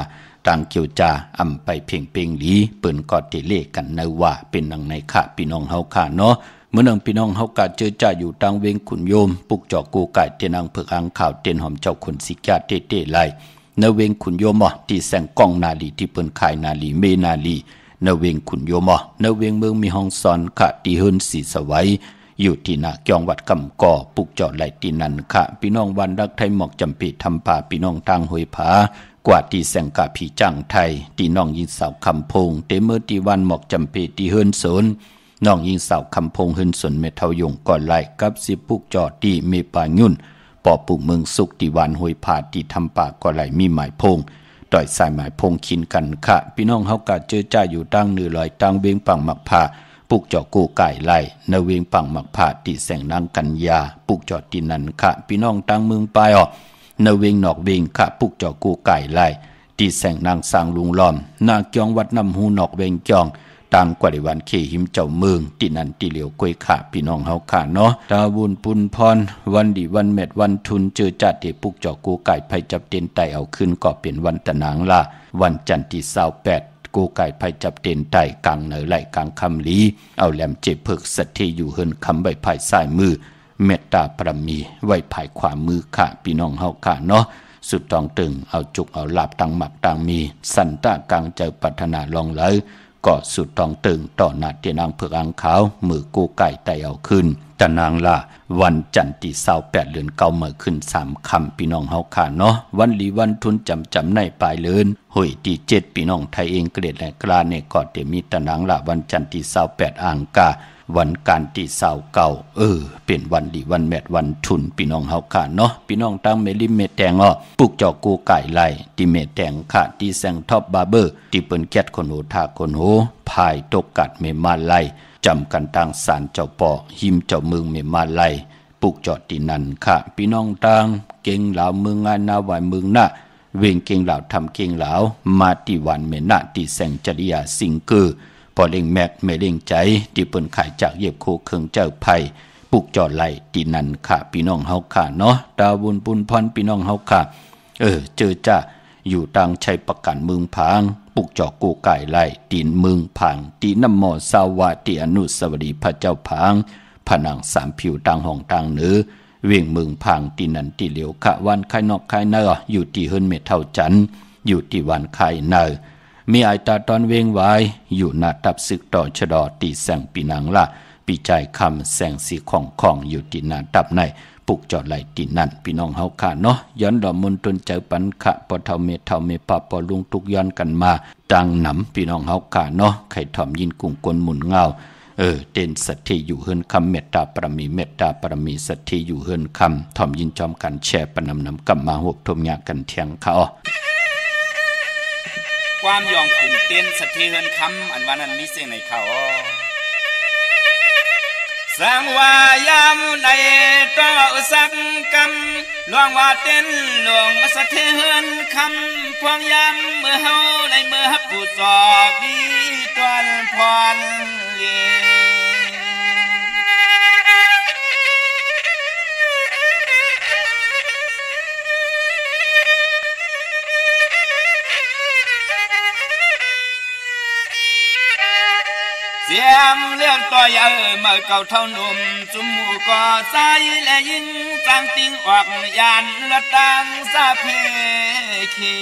ต่างเกี่ยวจาอำไปเพ่งเปงหลีเปิ้นก็เตเลกันในว่าเป็นดังในค่ะพี่น้องเฮากะเนาะเมื่อนังพี่น้องเฮากะเจอจ่าอยู่ตังเวงขุนโยมปุกจอกกูไก่เตนังเพิกอังข่าวเต้นหอมเจ้าขุนสิกาเตไลนเวงขุนโยมที่แสงกองนาลีที่เปิ้นขายนาลีเมนาลีนเวงขุนโยมนเวงเมืองมีห้องสอนค่ะที่เฮิรนสีสวัยอยู่ที่นาเกียงวัดกำก่อปุกจอดไหลตีนันค่ะพี่น้องวันรักไทยหมอกจำปีทำป่าพี่น้องทางห้วยผากว่าที่แสงกะผีจังไทยที่น้องยิงสาวคำพงเตเมื่อที่วันหมอกจำปีที่เฮิรนสนน้องยิงสาวคำพงเฮิรนสนเมทายงก่อนไหลกับสิปุกจอดที่เมปายุ่นปอปุกเมืองสุกที่วันห้วยผาที่ทำป่าก่อนไหลมีหมายพงต่อยสายหมายพงขินกันค่ะพี่น้องเฮากะเจอจ้าอยู่ตั้งเนื้อลอยตั้งเวียงปังหมักผาปุกจอกูไก่ไล่นเวียงปังหมักผาที่แสงนางกัญญาปุกจอที่นันค่ะพี่น้องตั้งเมืองปลายนเวียงนอกเวียงค่ะปุกจอกูไก่ไล่ที่แสงนางสร้างลุงล้อมนาเกียงวัดน้ำหูนอกเวียงจองต่างกว่าในวันเคหิมเจ้าเมืองที่นันที่เหลียวกล้วยขาพี่น้องเฮาขาเนาะตาบุญปุนพรวันดีวันเม็ดวันทุนเจอจัดที่ปุกจอกูไก่ไผจับเต็นไตเอาขึ้นก็เป็นวันตะนางละวันจันทร์ที่28กูไก่ไผจับเต็นไตกลางเหนือไหลกลางคำลีเอาแหลมเจ็บเพิกสัตที่อยู่เฮินคำใบภายซ้ายมือเมตตาปรมีไว้ภายขวามือค่ะพี่น้องเฮาขาเนาะสุดตองตึงเอาจุกเอาลาบตังหมักตังมีสันตะกลางเจอปัฒนาลองเลยก็สุดตองตึงต่อหน้าเตียนางเผือกอังขาวมือกูไก่ไตเอาขึ้นตะนางล่ะวันจันทร์ที่28เดือน9เมื่อขึ้น3ค่ำพี่น้องเฮาขาเนาะวันลีวันทุนจำในปลายเลือนหอยที่7พี่น้องไทยเองเกรดและกล้าเนี่ยก็จะมีตะนางล่ะวันจันทร์ที่28อ่างกาวันการที่29เป็นวันดีวันแมดวันทุนพี่น้องเฮาขาเนาะพี่น้องตั้งเมลิเมแตงปุกจอกูไก่ไล่ที่เมแตงค่ะที่แสงท็อปบาร์เบอร์ที่เปิ้นแก๊ดคนโหทาคนโหพายตกกัดเมมาไล่จำกันทางศาลเจ้าปอหิมเจ้าเมืองเมมาไล่ปุกจอดที่นั่นค่ะพี่น้องตั้งเก่งเหล่าเมืองงานนาไหวเมืองน่ะเวงเก่งเหล่าทำเก่งเหล่ามาที่วันเมนะที่แสงจริยาสิงคือพอเล่งแมกไม่เล่งใจที่เปิ้นขายจากเย็บโคเครื่องเจ้าไผ่ปุกจอดไหลตีนันค่ะพี่น้องเฮาค่ะเนาะดาวบุญปุนพรพี่น้องเฮาค่ะเจอจ้าอยู่ตังชัยประกันเมืองผางปุกจอกูไก่ไหลตีนเมืองผางตีน้ำหมอสาวาตีอนุสาวรีย์พระเจ้าผางผนังสามผิวต่างห้องต่างเหนือเวียงเมืองผางตีนันตีเหลียวค่ะวันคายนอกคายเนออยู่ที่เฮิรนเมเท่าจันอยู่ที่วันคายเนอมีไอตาตอนเวงไว้อยู่หน้าตับศึกต่อชะดอตีแสงปีนังละปีใจคำแสงสีของอยู่ที่หน้าตับในปุกจอดไหลตีนั่นพี่น้องเฮาขาเนาะย้อนดอกมนตนเจอปันขะปอเท่าเมปะปอลุงทุกย้อนกันมาตังหนำพี่น้องเฮาขาเนาะไข่ถ่อมยินกุ่งกลหมุนเงาเต้นสัตที่อยู่เฮิรนคำเมตตาปรมีสัตที่อยู่เฮิรนคำถ่อมยินจอมกันแช่ปนำกำมาหกทมยากันเทียงเขาความยองขุนเต้นสะเทือนคำอันวันนั้นมีเสียงในเขาสังวายามในต่อสักกำลวงว่าเต้นหลวงสะเทือนคำพวงยามเมื่อเฮาในเมื่อฮับผู้สอบดีตวนพรเลีเสียงเรื่องต่อยเมื่อเก่าเท่าหนุ่มจุมหูก่อสายและยิงจังติงออกยานละตังสะเพคี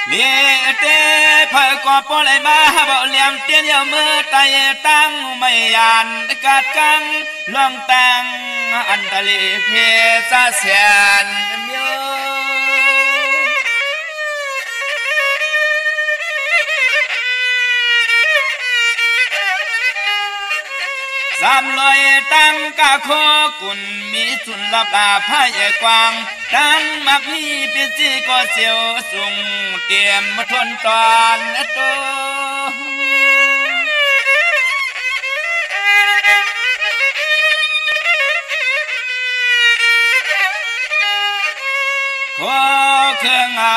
เลี้ยเตะเพื่อก่อปลายมาบ่เลี้ยงเตี้ยนยาวมือไตตั้งไม่ยานกัดกังล่องแต่งอันตะลีเพซาเสียนเมียวสามลอยตั้งกะโคกุนมีสุนลับอาพายกวางตั้งมักมีเปียจีก็เสียวสูงเตรียมมาทนตอนโต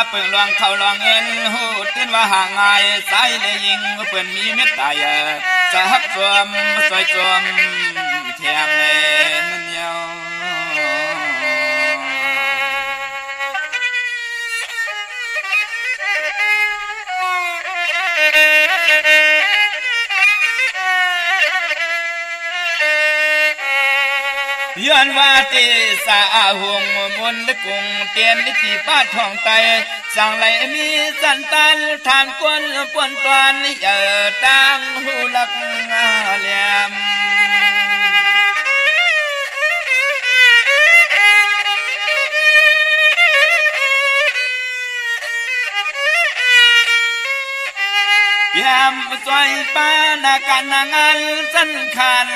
เปิ่งลวงเข้าลวงเงินหูตื่นว่าห่างไงสายเลยยิงเปิ่นมีเม็ดตายจะฮับจวมสวยจวมเทียมเลยนั่นเยาย้อนว่าที่สาหงมนต์กุงเตียนลิขิป้าทองไตสั่งไหลมีสันตันทานกวนปวนตวนเยอตั้งหูลักเหลี่ยมยามสวยป้านาการนางอันสันคัน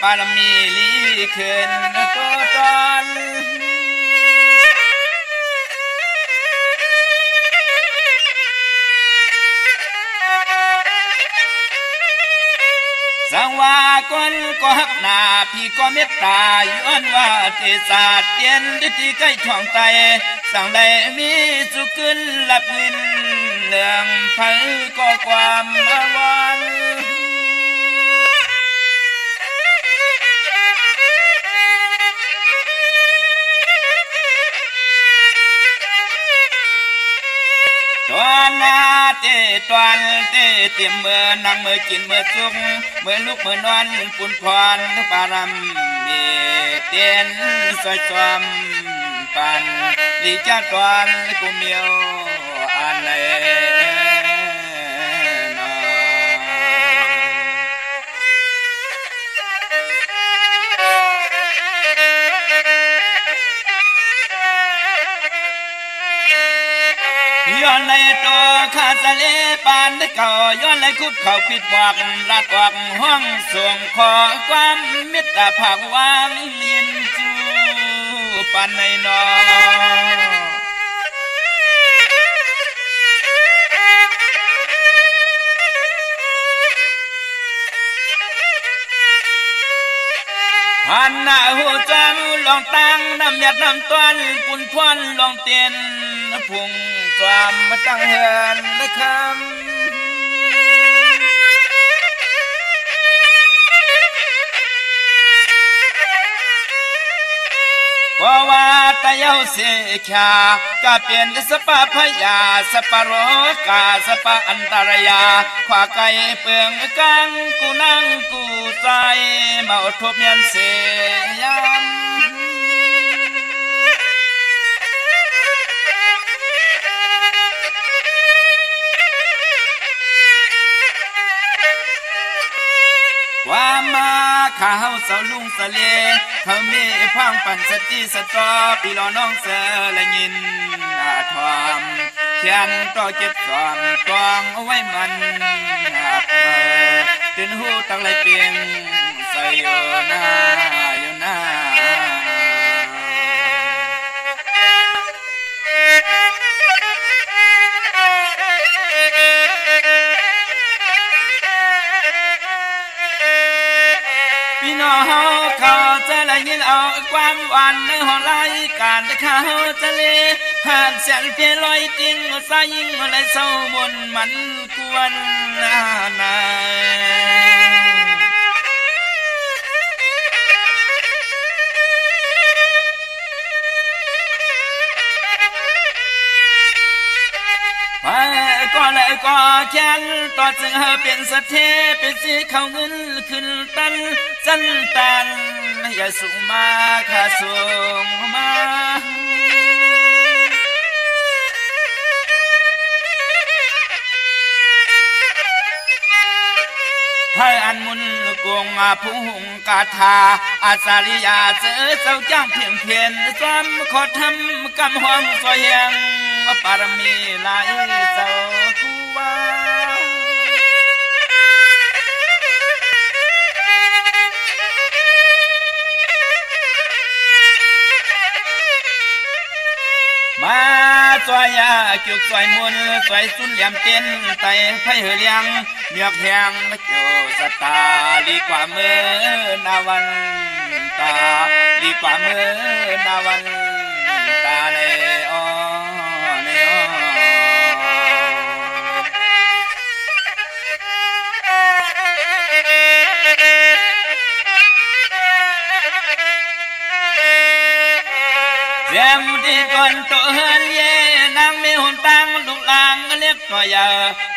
ปารมีลีขึ้นตัวตอนสังว่าคนก็หักหนาพี่ก็เมตตาย้อนว่าเทศาสตร์เตียนดิที่ใกล้ท้องไตสั่งได้มีสุขึ้นหลับเงินเรื่องไผก็ความอาวรตอนนาเตตอนเตเต็มเมื่อนั่งเมื่อกินเมื่อจุกเมื่อลุกเมื่อนอนปุ่นพรปารมีเตียนสวยจอมปันลีจ้าตอนกุเมียวอันเลยย้อนเลยตัวข้าทะเลปานได้เก่าย้อนเลยคุดเข่าปิดหวักรัดออกห้องส่งขอความมิตรภาพวางยินจูปานในนอหันหน้าหัวจังลองตั้งน้ำหยัดน้ำต้นปุ่นพวนลองเตียนพุ่งความมาตั้งเห็นได้คำเพราะว่าตะเยาเสียขาก็เปลี่ยนสปาพยาสปาโรกาสปาอันตรายาขวาไก่เปลืองกังกูนั่งกูใจมาอดทบเมียนเสียมความมาข้าวเสาลุงสะเลเขามีพังปั่นสติสตอปีลอน้องเสละยินอาทอมเขียนต่อเก็บสอนตองเอาไว้มันตื่นหูตั้งไรเปียงใส่อยู่หน้าอยู่หน้าพี่น้องเขาจะละยินเอาความหวานในห้องรายการเขาจะเลหากเสียงเพียลอยจริงสายยิงอะไรเศร้าบนมันกวนนา ก็เลยก็แค้นต่อจึงเป็นสะเทเป็นสีเขาเงินขึ้นตันสั้นตันอย่าสูงมาข้าสูงมาให้อันมุนกงผู้หงกาธาอาสาริยาเจอเจ้าจ้างเพียงเพียนซ้ำขอทำกำห้องสวยยังปารมีหลายเจ้าคูวามาสวยยาเกี่ยวสวยมุนสวยสุนเหลี่ยมเต้นไต่ไผ่เฮเลียงเมียกแหงเกี่ยวสตาลีกว่าเมื่อนาวันตาลีกว่าเมื่อนาวันตาเลยอ๋อเนี่ย วนตัวเฮือนเย่นางมีหุ่นตั้งลูกลางเล็กก็ใหญ่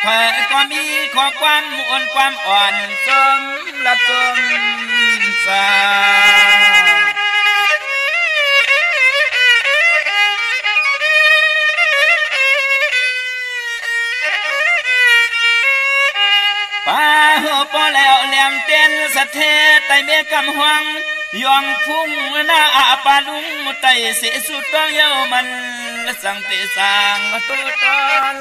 เพื่อก็มีข้อความมวลความอ่อนสมละสมสาป้าหัวปอแล้วเหลี่ยมเต้นสะเทไตเมกำหวังยองพุ่งหน้าอาปาลุงไตเสสุดต้องเย้ามันสังเตสังตัวตน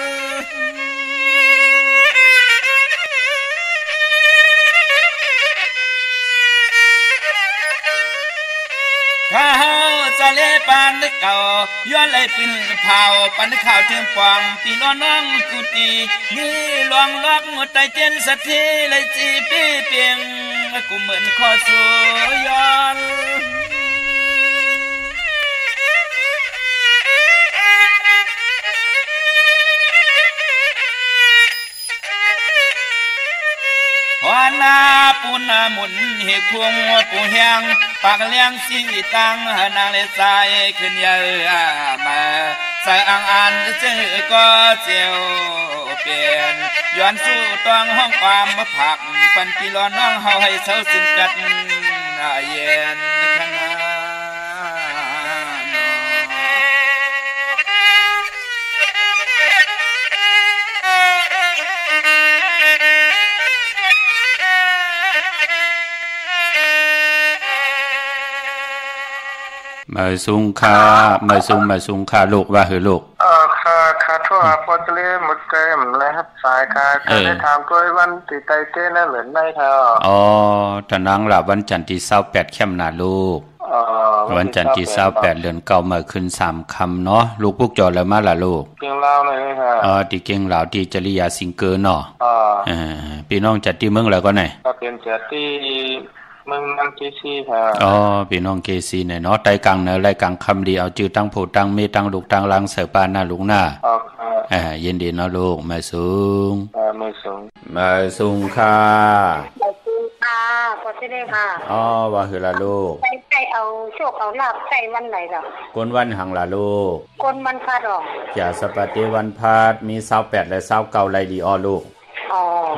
ข้าวจะเล่ปานเก่าย้อนไหลปืนเผาปันข่าวเทียมปองตีล้อน้องกุตีนี่ลวงล็อกหัวใจเจนสะเทเลยจีปีเปียงกูเหมือนข้อสู้ย้อนหัวหน้าปูนาหมุนเฮพวงปูแหงปากเลี้ยงสีตังนางเลสายขึ้นเยอะมาใส่อ่างอันเจอก็เจียวเปลี่ยนย้อนสู้ต้องห้องความมาผักปันปีล้อน้องเฮาให้เศร้าสิ้นกัดเย็นขนาดมาซุงค่ามาซุงค่าลูกว่าคือลูกค่ะทั่วพอจะเล่หมดเกมเลยครับสายค่ะได้ถามตัววันติดไตเต้นนั่นเหมือนได้ค่ะอ๋อตอนนั้นล่ะวันจันทร์ที่28ค่ำนาลูกวันจันทร์ที่28เดือนเก่ามาขึ้น3ค่ำเนาะลูกพวกจอแล้วมาล่ะลูกเก่งลาวเลยค่ะที่เก่งลาวที่จริยาสิงเกอร์เนาะพี่น้องจัดที่เมืองแล้วก็ไหนก็เป็นจัดที่เมืองนังเกซีค่ะพี่น้องเกซีเนี่ยเนาะไตกลางเนอไรกลางคำดีเอาจื้อตั้งโพตั้งเมตั้งลูกตั้งลังเสือปานหน้าลูกหน้ายินดีเนาะลูกมาสูงมาสูงค่ะพอจะได้ค่ะว่าคือละลูกใส่เอาโชคเอาลาบใส่วันไหนหรอก้นวันหังละลูกก้นวันพาดหรออย่าสปาติวันพาดมี28และ29ไรดีลูก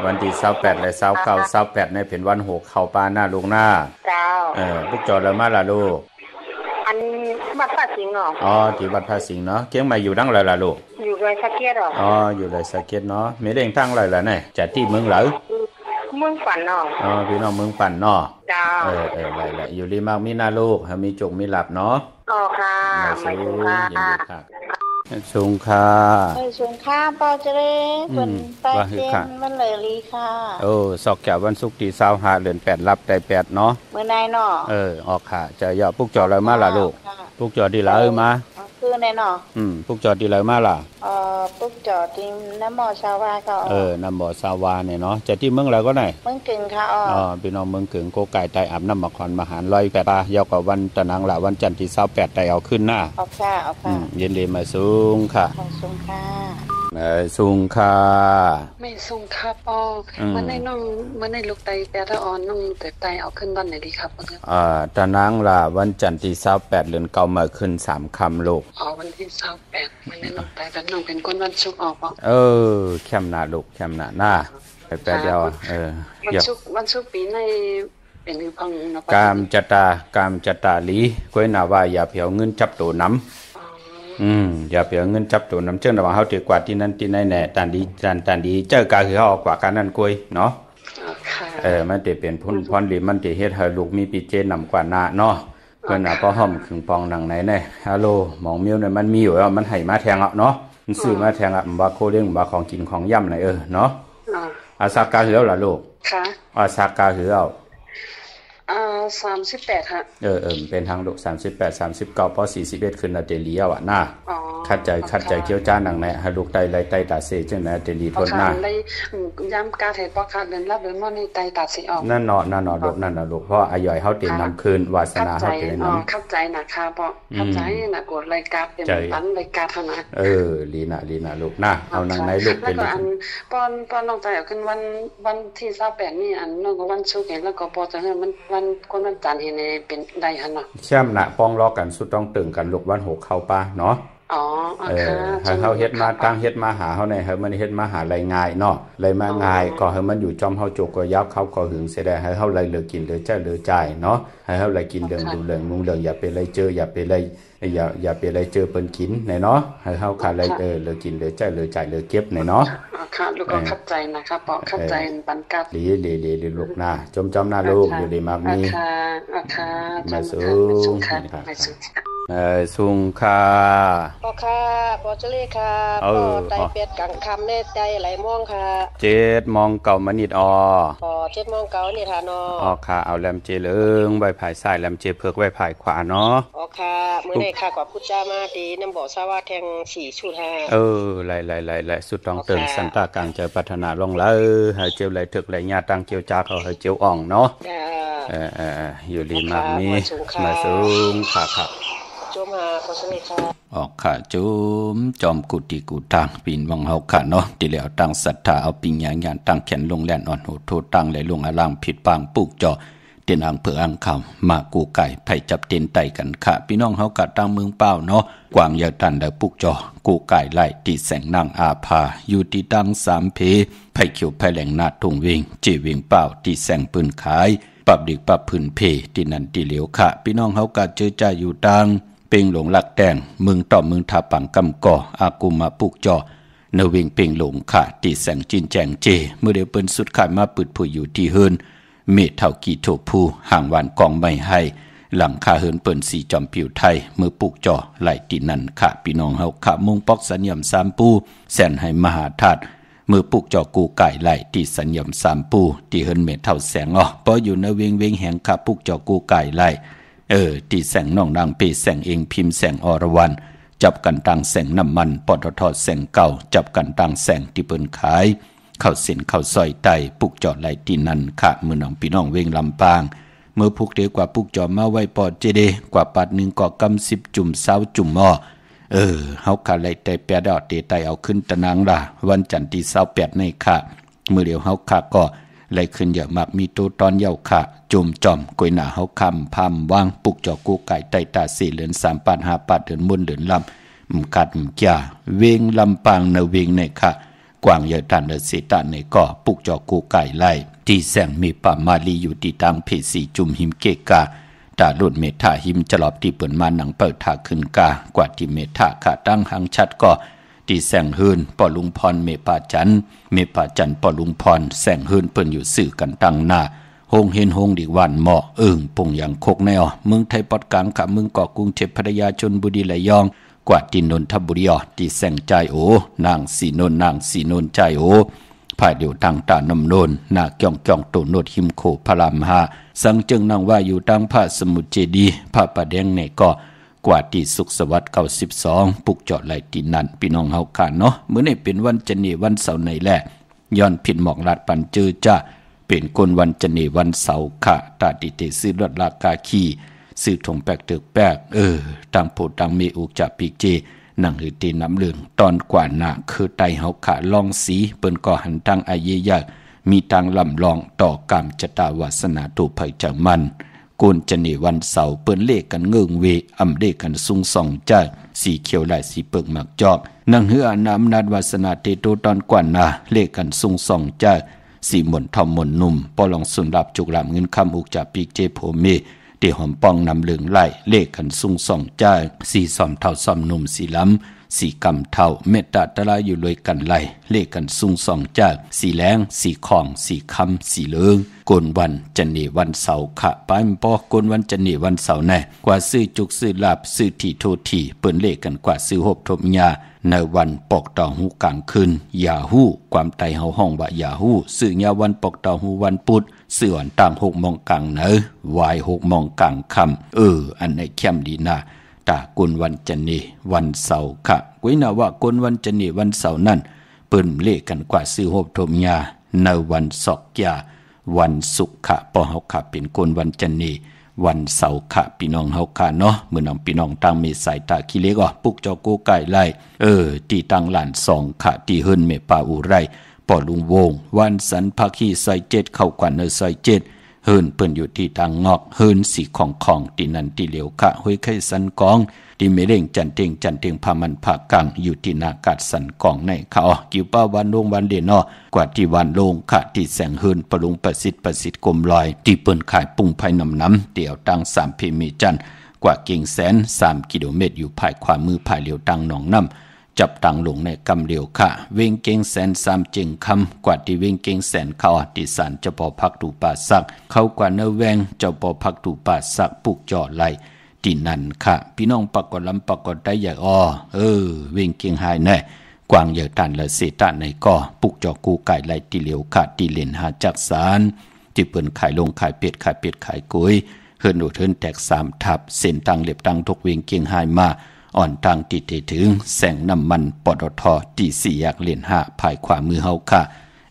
วันที่28และ29 28ในเป็นวัน6เข้าปานหน้าลูกหน้าเจ้าพวกจอแล้วมาล่ะลูกอันวัดพระสิงห์ที่วัดพระสิงห์เนาะเกียงใหม่อยู่ดังไรล่ะลูกอยู่เลยสะเก็ดอยู่เลยสะเก็ดเนาะมีเด้งทั้งไรล่ะเนี่ยจัดที่เมืองเหลอเมืองฝันพี่น้องเมืองฝันเจ้าไรอยู่ริมากมีหน้าลูกมีจกมีหลับเนาะค่ะไม่สูงค่ะสูงค่ะสูงค่ะปอเจเรเป็นไปเจนมันเลยลีค่ะสอกแก้ววันศุกร์ที่25เดือน8รับได้8เนาะเมื่อไหร่เนาะออกค่ะจะย่อปุกจอเลยมาล่ะลูกปุกจอดีละมาคือแน่เนาะปุกจอดีเลยมาล่ะปุกจอที่น้ำหมอชาวาก็น้ำหมอชาวาเนี่ยเนาะจะที่เมืองแล้วก็ไหนเมืองกึ่งค่ะพี่น้องเมืองกึ่งโกไก่ไตอาบน้ำมะขอนมหาร108ปลายาวกว่าวันตะนังละวันจันทร์ที่28ได้เอาขึ้นหน้าเอาค่ะเย็นดีมาสูงค่ะสูงค่ะสูงค่ะไม่สูงค่ะปอมันในน้องมันในลูกไตแต่ละอ่อนน้องแต่ไตเอาขึ้นวันไหนดีครับตะนังละวันจันทร์ที่28เดือนเก่ามาขึ้น3ค่ำลูกวันที่28มันในลูกไตแต่น้องเป็นคนวันศุกร์ออกแคมหน้าลูกแคมหน้าแป๊บเดียววันศุกร์ปีในเป็นพังนะกามจตาลีก้อยนาว่าอย่าเผียวเงินจับตัวน้ำอย่าเผียวเงินจับตัวน้ำเจ้าระหว่างเฮาถือกว่าที่นั่นที่ไหนแน่ตันดีเจ้ากาคือเฮาออกกว่ากันนั่นก้อยเนาะมันจะเป็นพุ่นพรหรือมันจะเฮ็ดให้ลูกมีปีเจนำกว่าหน้าเนาะเพิ่นน่ะพอห้อมขึงปองหนังไหนแน่ฮัลโหลหมองมิ้วเนี่ยมันมีอยู่แล้วมันให้มาแทงเนาะมันซื้อมาแทงบ่โคเลี้ยงบ่ของกินของย่ำไหนเนาะอาซากาหือล่ะลูกค่ะอาซากาหือ38ฮะเป็นทางลูก38 39พอ41ขึ้นน่ะเตลีอ่ะหน้าคัดใจเกี่ยวจ้าหนังไหนให้ลูกไตไหลไตตาเสจังไหนเตลีทนหน้าได้ย้ำกาเทปขาดเดินรับเดินว่านี่ไตตาสิออกนั่นเนาะลูกนั่นน่ะลูกเพราะอาย่อยเฮาเต็มน้ำคืนวาสนาเฮาเต็มน้ำเข้าใจนะคะเพราะเข้าใจน่ะกดรายการเป็นปันรายการเท่านั้นลีน่ะลูกนะเอานางไหนลูกเป็นอันปอนน้องใจเอาขึ้นวันที่28นี่อันน้องก็วันศุกร์แล้วก็พอจะให้มันวัน คนวันจันทร์เห็นเป็นได้หั่นเนาะแช่มนะป้องล้อกันสุดต้องตึงกันลูกวัน6เข้าป่าเนาะอ๋อค่ะให้เฮาเฮ็ดมาตั้งเฮ็ดมาหาเฮาในให้มันเฮ็ดมาหาไรง่ายเนาะไรมาง่ายก็ให้มันอยู่จอมเฮาจกก็ยับเขาก็หึงเสียได้ให้เฮาไรเหลือกินเหลือใจเหลือใจเนาะให้เฮาไรกินเรื่องดูเรื่องมุงเรื่องอย่าไปไรเจออย่าไปไรอย่าไปไรเจอเปิ้นกินไหนเนาะให้เฮาขาดไรเหลือกินเหลือใจเหลือใจเหลือเก็บไหนเนาะค่ะลูกก็เข้าใจนะครับเพราะเข้าใจปันกัดลีลูกนะจอมหน้าลูกอยู่ดีมากมีค่ะมาสูงสุงค่าปอค่ะปอเจเลค่ะปอไตเป็ดกังคำในใจไหลม่องค่ะ7 มองเก่ามานิดปอ7 มองเก่านี่ค่ะเนาะค่ะเอาแลมเจเลิงใบผายซ้ายแลมเจเผือกใบผายขวาเนาะค่ะมื้อนี้ค่ะขอบคุณจ้ามาดีนำบ่อซาว่าแทง4ชุด5ไล่สุดต้องเติมสันตากลางใจพัฒนาลงเลยให้เจียวไหลถึกไหลญาตังเจียวจาเขาให้เจียวอ่องเนาะอยู่ดีมากนี้มาสูงค่ะจมหาขอสวัสดีค่ะออกค่ะจุมจอมกุฏิกูตังปีนวังเฮาค่ะเนาะที่แล้วตั้งศรัทธาเอาปิญญาญาณตั้งแขนลงแล่นอ่อนโหโทตั้งไหลลงอลังผิดปางปุกจอเตียนอังเผืออังคำมากูไก่ไผจับเตียนไตกันค่ะพี่น้องเฮากะตั้งเมืองเป้าเนาะกวางยาวตันได้ปุกจอกูไก่ไล่ตีแสงนางอาภาอยู่ที่ตั้ง3เพไผเขียวไผแหลงนาทุ่งเวงจีเวงเป้าตีแสงปืนขายปรับดิกปรับพื้นเพที่นั่นที่เหลียวค่ะพี่น้องเฮากะเจอใจอยู่ตังเป่งหลงหลักแดงมึงต่อมึงทาปังกำก่ออากูมาปุกจอเนวิงเป่งหลงค่ะตีแสงจินแจงเจเมื่อเดี๋ยวเปิ้นสุดขายมาปืดผู้อยู่ที่เฮินเมฆเท่ากี่โถผู้ห่างวานกองไม่ให้หลังคาเฮินเปิ้นสีจอมผิวไทยมือปุกจอไหลตีนั่นค่ะพี่น้องเฮาค่ะมุงปอกสัญญม3ปูแสนให้มหาธาตุมือปุกจอกูไก่ไหลตีสัญญม3ปูที่เฮินเมฆเท่าแสงเพราะอยู่ในเวงแห่งค่ะปุกจอกูไก่ไหลตีแสงน้องดังปีแสงเองพิมพ์แสงอรวรรณจับกันตังแสงน้ำมันปตทแสงเก่าจับกันตังแสงที่เปิ้นขายเข้าเส้นเข้าซอยไตปุกจอดไหลที่นั่นค่ะมือน้องพี่น้องเวงลำปางเมื่อพุกเดกว่าปุกจอมาไว้ปอดเจเดกว่าปัด1ก่อกำ10จุ่ม20จุ่มเฮาค่ะไหลแต่แปดดอดเตไตเอาขึ้นตะนางล่ะวันจันทร์ที่28ในค่ะมื้อเดียวเฮาค่ะก็ไหลขึ้นเยอะมากมีตัวตอนเยาค่ะจุ่มจอมกวยหน้าเฮาคำพำวางปุกจอกูไก่ไตตา4เหลือน3ปาด5ปาดเดือนมุนเดือนลำกัดจ่าเวงลำปางเนเวงในค่ะกว่างเยอะตันเดเสตาในก่อปุกจอกูไก่ไล่ที่แสงมีป่ามาลีอยู่ที่ตังเพสีจุ่มหิมเกกาตาลุ่นเมธาหิมจลอบที่เปิ่นมาหนังเปิดทาขึ้นกากว่าที่เมธาค่ะตั้งหางชัดก็ที่แสงเฮินปอลุงพรเมปาจันปอลุงพรแสงเฮินเปิ้นอยู่สื่อกันตั้งหน้าโฮงเห็นโฮงดีวันเหมาะปงอย่างโคกแนวเมืองไทยปอดกลางค่ะเมืองเกาะกรุงเทพพัทยาชลบุรีระยองกว่าที่นนทบุรีที่แสงใจโอนางสีนนใจโอภายเดียวทางตาน้ำโนนนาเกี่ยงโตโนดหิมโคพระราม5สังจึงนางว่าอยู่ทางพระสมุทรเจดีย์พระประแดงในเกาะกว่าที่สุขสวัสดิ์92ปุกจอดไหลที่นั่นพี่น้องเฮาค่ะเนาะมื้อนี้เป็นวันจันทร์วันเสาร์ในแหละย้อนผิดหมอกลาดปันเจอจ้าเป็นคนวันจันทร์วันเสาร์ค่ะตาติเตซื้อรถลากาขี่ซื้อถงแปกตึกแปกตังโพตังเมอุกจะปีเจนังหือตีน้ำเหลืองตอนกว่าหน้าคือไตเฮาขาลองสีเปิ้นก่อหันตังอาเยยากมีตังลำลองต่อกรรมจตาวาสนาตุภัยจังมันกุนจะนี่วันเสาร์เปิ้นเลขกันเงิงเวอำเลขกันซุงส่องจ้าสีเขียวลายสีเปิกหมักจอกนังหืออนามนาดวาสนาเตโตตอนกว่าหน้าเลขกันซุงส่องจ้าสีหม่นทอมหม่นนุ่มปอลองสุนรับจุกลำเงินคำอุกจะปีเจโพเมเดี๋ยวหอมปองนำเหลืองไล่เลขกันซุงส่องจ้าสีซอมเท่าซอมนุ่มสีล้ำสีกำเท่าเมตตาตะลายอยู่เลยกันไล่เลขกันซุงส่องจ้าสีแรงสีของสีคำสีเหลืองกนวันจันนีวันเสาร์ขะป้ายปอกนวันจันนีวันเสาร์แน่กว่าซื้อจุกซื้อลาบซื้อที่โททีเปิ้นเลขกันกว่าซื้อหบทบยาในวันปอกต่อหูกลางคืนยาหูความไตเฮาห้องว่ายาหูซื้อยาวันปอกต่อหูวันพุธซื้อวันต่าง6 โมงกลางเนอวาย6 โมงกลางค่ำอันไหนเข้มดีนะตากุนวันจันนีวันเสาร์ค่ะกุ้ยน่าว่ากุนวันจันนีวันเสาร์นั่นเปิ้นเลขกันกว่าซื้อหบทบยาในวันศอกยาวันศุกร์ค่ะปอเฮาค่ะเป็นกุนวันจันนีวันเสาร์ค่ะพี่น้องเฮาค่ะเนาะเมื่อน้องพี่น้องตั้งมีสายตาขี้เล็กปุกจอกูไก่ไล่ที่ตั้งหลาน2ค่ะที่เฮิรนเมป่าอุไรปอลุงวงวันสันพักฮีซอย7เข้ากว่าในซอย7 เฮินเปิ้นอยู่ที่ทางงอกเฮินสีของที่นั่นที่เหลียวค่ะห้วยไข่สันกองที่เมเร่งจันเต็งพามันผากกังอยู่ที่นากาศสันกองในเขากิวป้าวันลงวันเดนอกว่าที่วันลงค่ะที่แสงเฮินปรุงประสิทธิ์กลมลอยที่เปิ้นขายปุ้งไผ่น้ำเดี่ยวตัง3เพมีจันกว่ากิ่งแสน3กิโลเมตรอยู่ภายขวามือภายเหลียวตังหนองน้ำจับตังลงในกำเหลียวค่ะเวงเก่งแสน3จึงคำกว่าที่เวงเก่งแสนเขาที่ศาลเจ้าพ่อพักตูป่าสักเขากว่าเนื้อแวงเจ้าพ่อพักตูป่าสักปุกจ่อไหลที่นั่นค่ะพี่น้องปากกลำปากกได้ใหญ่เวงเก่งหายแน่กวางใหญ่ตันและเสตาในก่อปุกจ่อกูไก่ไหลที่เหลียวค่ะที่เล่นหาจักสารที่เปิ้นขายลงขายเป็ดขายกุยเฮิรนโดดเฮิรนแตก3ทับเส้นตังเล็บตังทุกเวงเก่งหายมาอ่อนตังติดถึงแสงน้ำมันปตท.ที่4แยกเลน5ภายขวามือเฮาค่ะ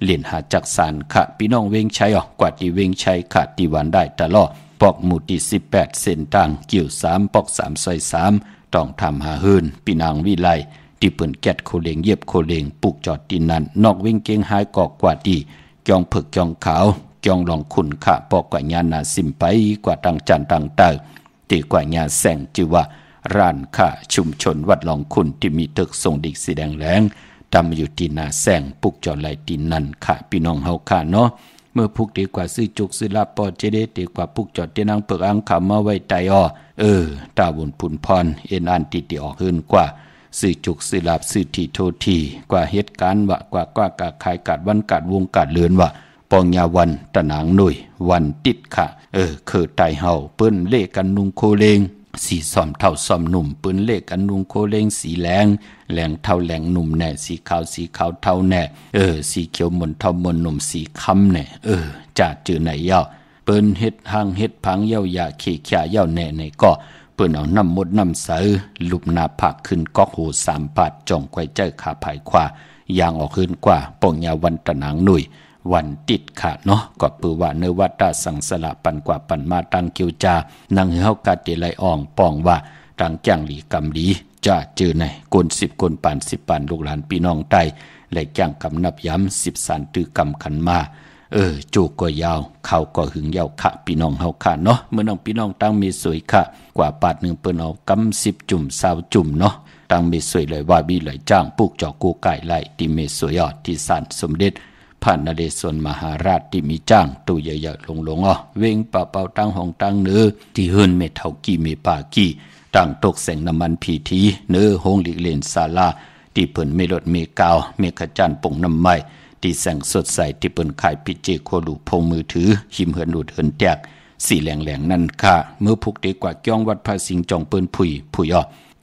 เลน5จักสานค่ะพี่น้องเวงชัยกว่าที่เวงชัยค่ะที่วันได้ตลอดปอกหมู่ที่18เส้นตังเกี่ยว3ปอก3ซอย3ต้องทำหาเฮิรนพี่นางวิไลที่เปิ้นแก๊ดโคเลงเย็บโคเลงปลูกจอดที่นั้นนอกเวงเก่งหายกอกกว่าดีจองผึกจองขาวจองลองขุนค่ะปอกกว่าญาณาสิมไปกว่าตังจันตังเตอตีกว่าญาแสงจือว่าร้านค้าชุมชนวัดหลองคุณที่มีตึกทรงดิกสีแดงแหลงทำอยู่ที่นาแสงปุกจอไหลตีนันค่ะพี่น้องเฮาค่ะเนาะเมื่อพุกดีกว่าซื้อจุกซื้อลาปอเจเดดีกว่าปุกจอดที่นางเปิกอังขามาไว้ไตตาบุญพุนพรเอ็นอันติออกเฮินกว่าซื้อจุกซื้อลาบซื้อทีโททีกว่าเหตุการณ์ว่ากากาขายกาดวันกาดวงกาดเลือนว่าปองยาวันตะนางหน่วยวันติดค่ะคือไตเฮาเปิ้นเล่กันนุงโคเลงสีซ้อมเท่าซ้อมหนุ่มปืนเล็กอันนุงโคเลงสีแหลงเท่าแหลงหนุ่มแน่สีขาวเท่าแน่สีเขียวมนเท่ามนหนุ่มสีค้ำแน่จ่าจือไหนเย้าปืนเฮ็ดหางเฮ็ดพังเย้ายาเขขยาเย้าแน่ในก็ปืนเอาน้ำมดน้ำใสลุบหน้าผักขึ้นก๊อกหู3 บาทจ่องไกวเจ้าขาภายขวายางออกขึ้นกว่าปองยาวันตะนางหนุ่ยวันติดค่ะเนาะก็ปือว่าเนื้อวัดตาสังสละปันกว่าปันมาตังกิวจานังเฮากาเตไลอ่องปองว่าตังจ้างหลีกำหลีจะเจอในกน10กนปาน10ปานลูกหลานพี่น้องใต้และจ้างกำนับย้ำ10สานตือกำขันมาจูก็ยาวเขาก็หึงยาวค่ะพี่น้องเฮาค่ะเนาะเมื่อน้องพี่น้องตั้งมีสวยค่ะกว่าปาด1เปิ้นเอากำ10จุ่ม20จุ่มเนาะตั้งมีสวยเลยว่าบีเลยจ้างปลูกจอกูไก่ไล่ที่เมสวยที่ศาลสมเด็จพระนเรศวรมหาราชที่มีจ้างตู้ใหญ่ๆลงเวงเป่าตั้งห้องตั้งเนื้อที่เฮินเมเท่ากี่เมปากี่ตั้งตกแสงน้ำมันพีทีเนื้อห้องหลีกเล่นศาลาที่เปิ้นเมลดเมกาวเมขจันป่งน้ำไม้ที่แสงสดใสที่เปิ้นขายพิจิโคลูพงมือถือหิมเฮินดูดเฮินแตกสีแหลงนั่นค่ะเมื่อพุกดีกว่าจ้องวัดพระสิงห์จองเปิ้นผุย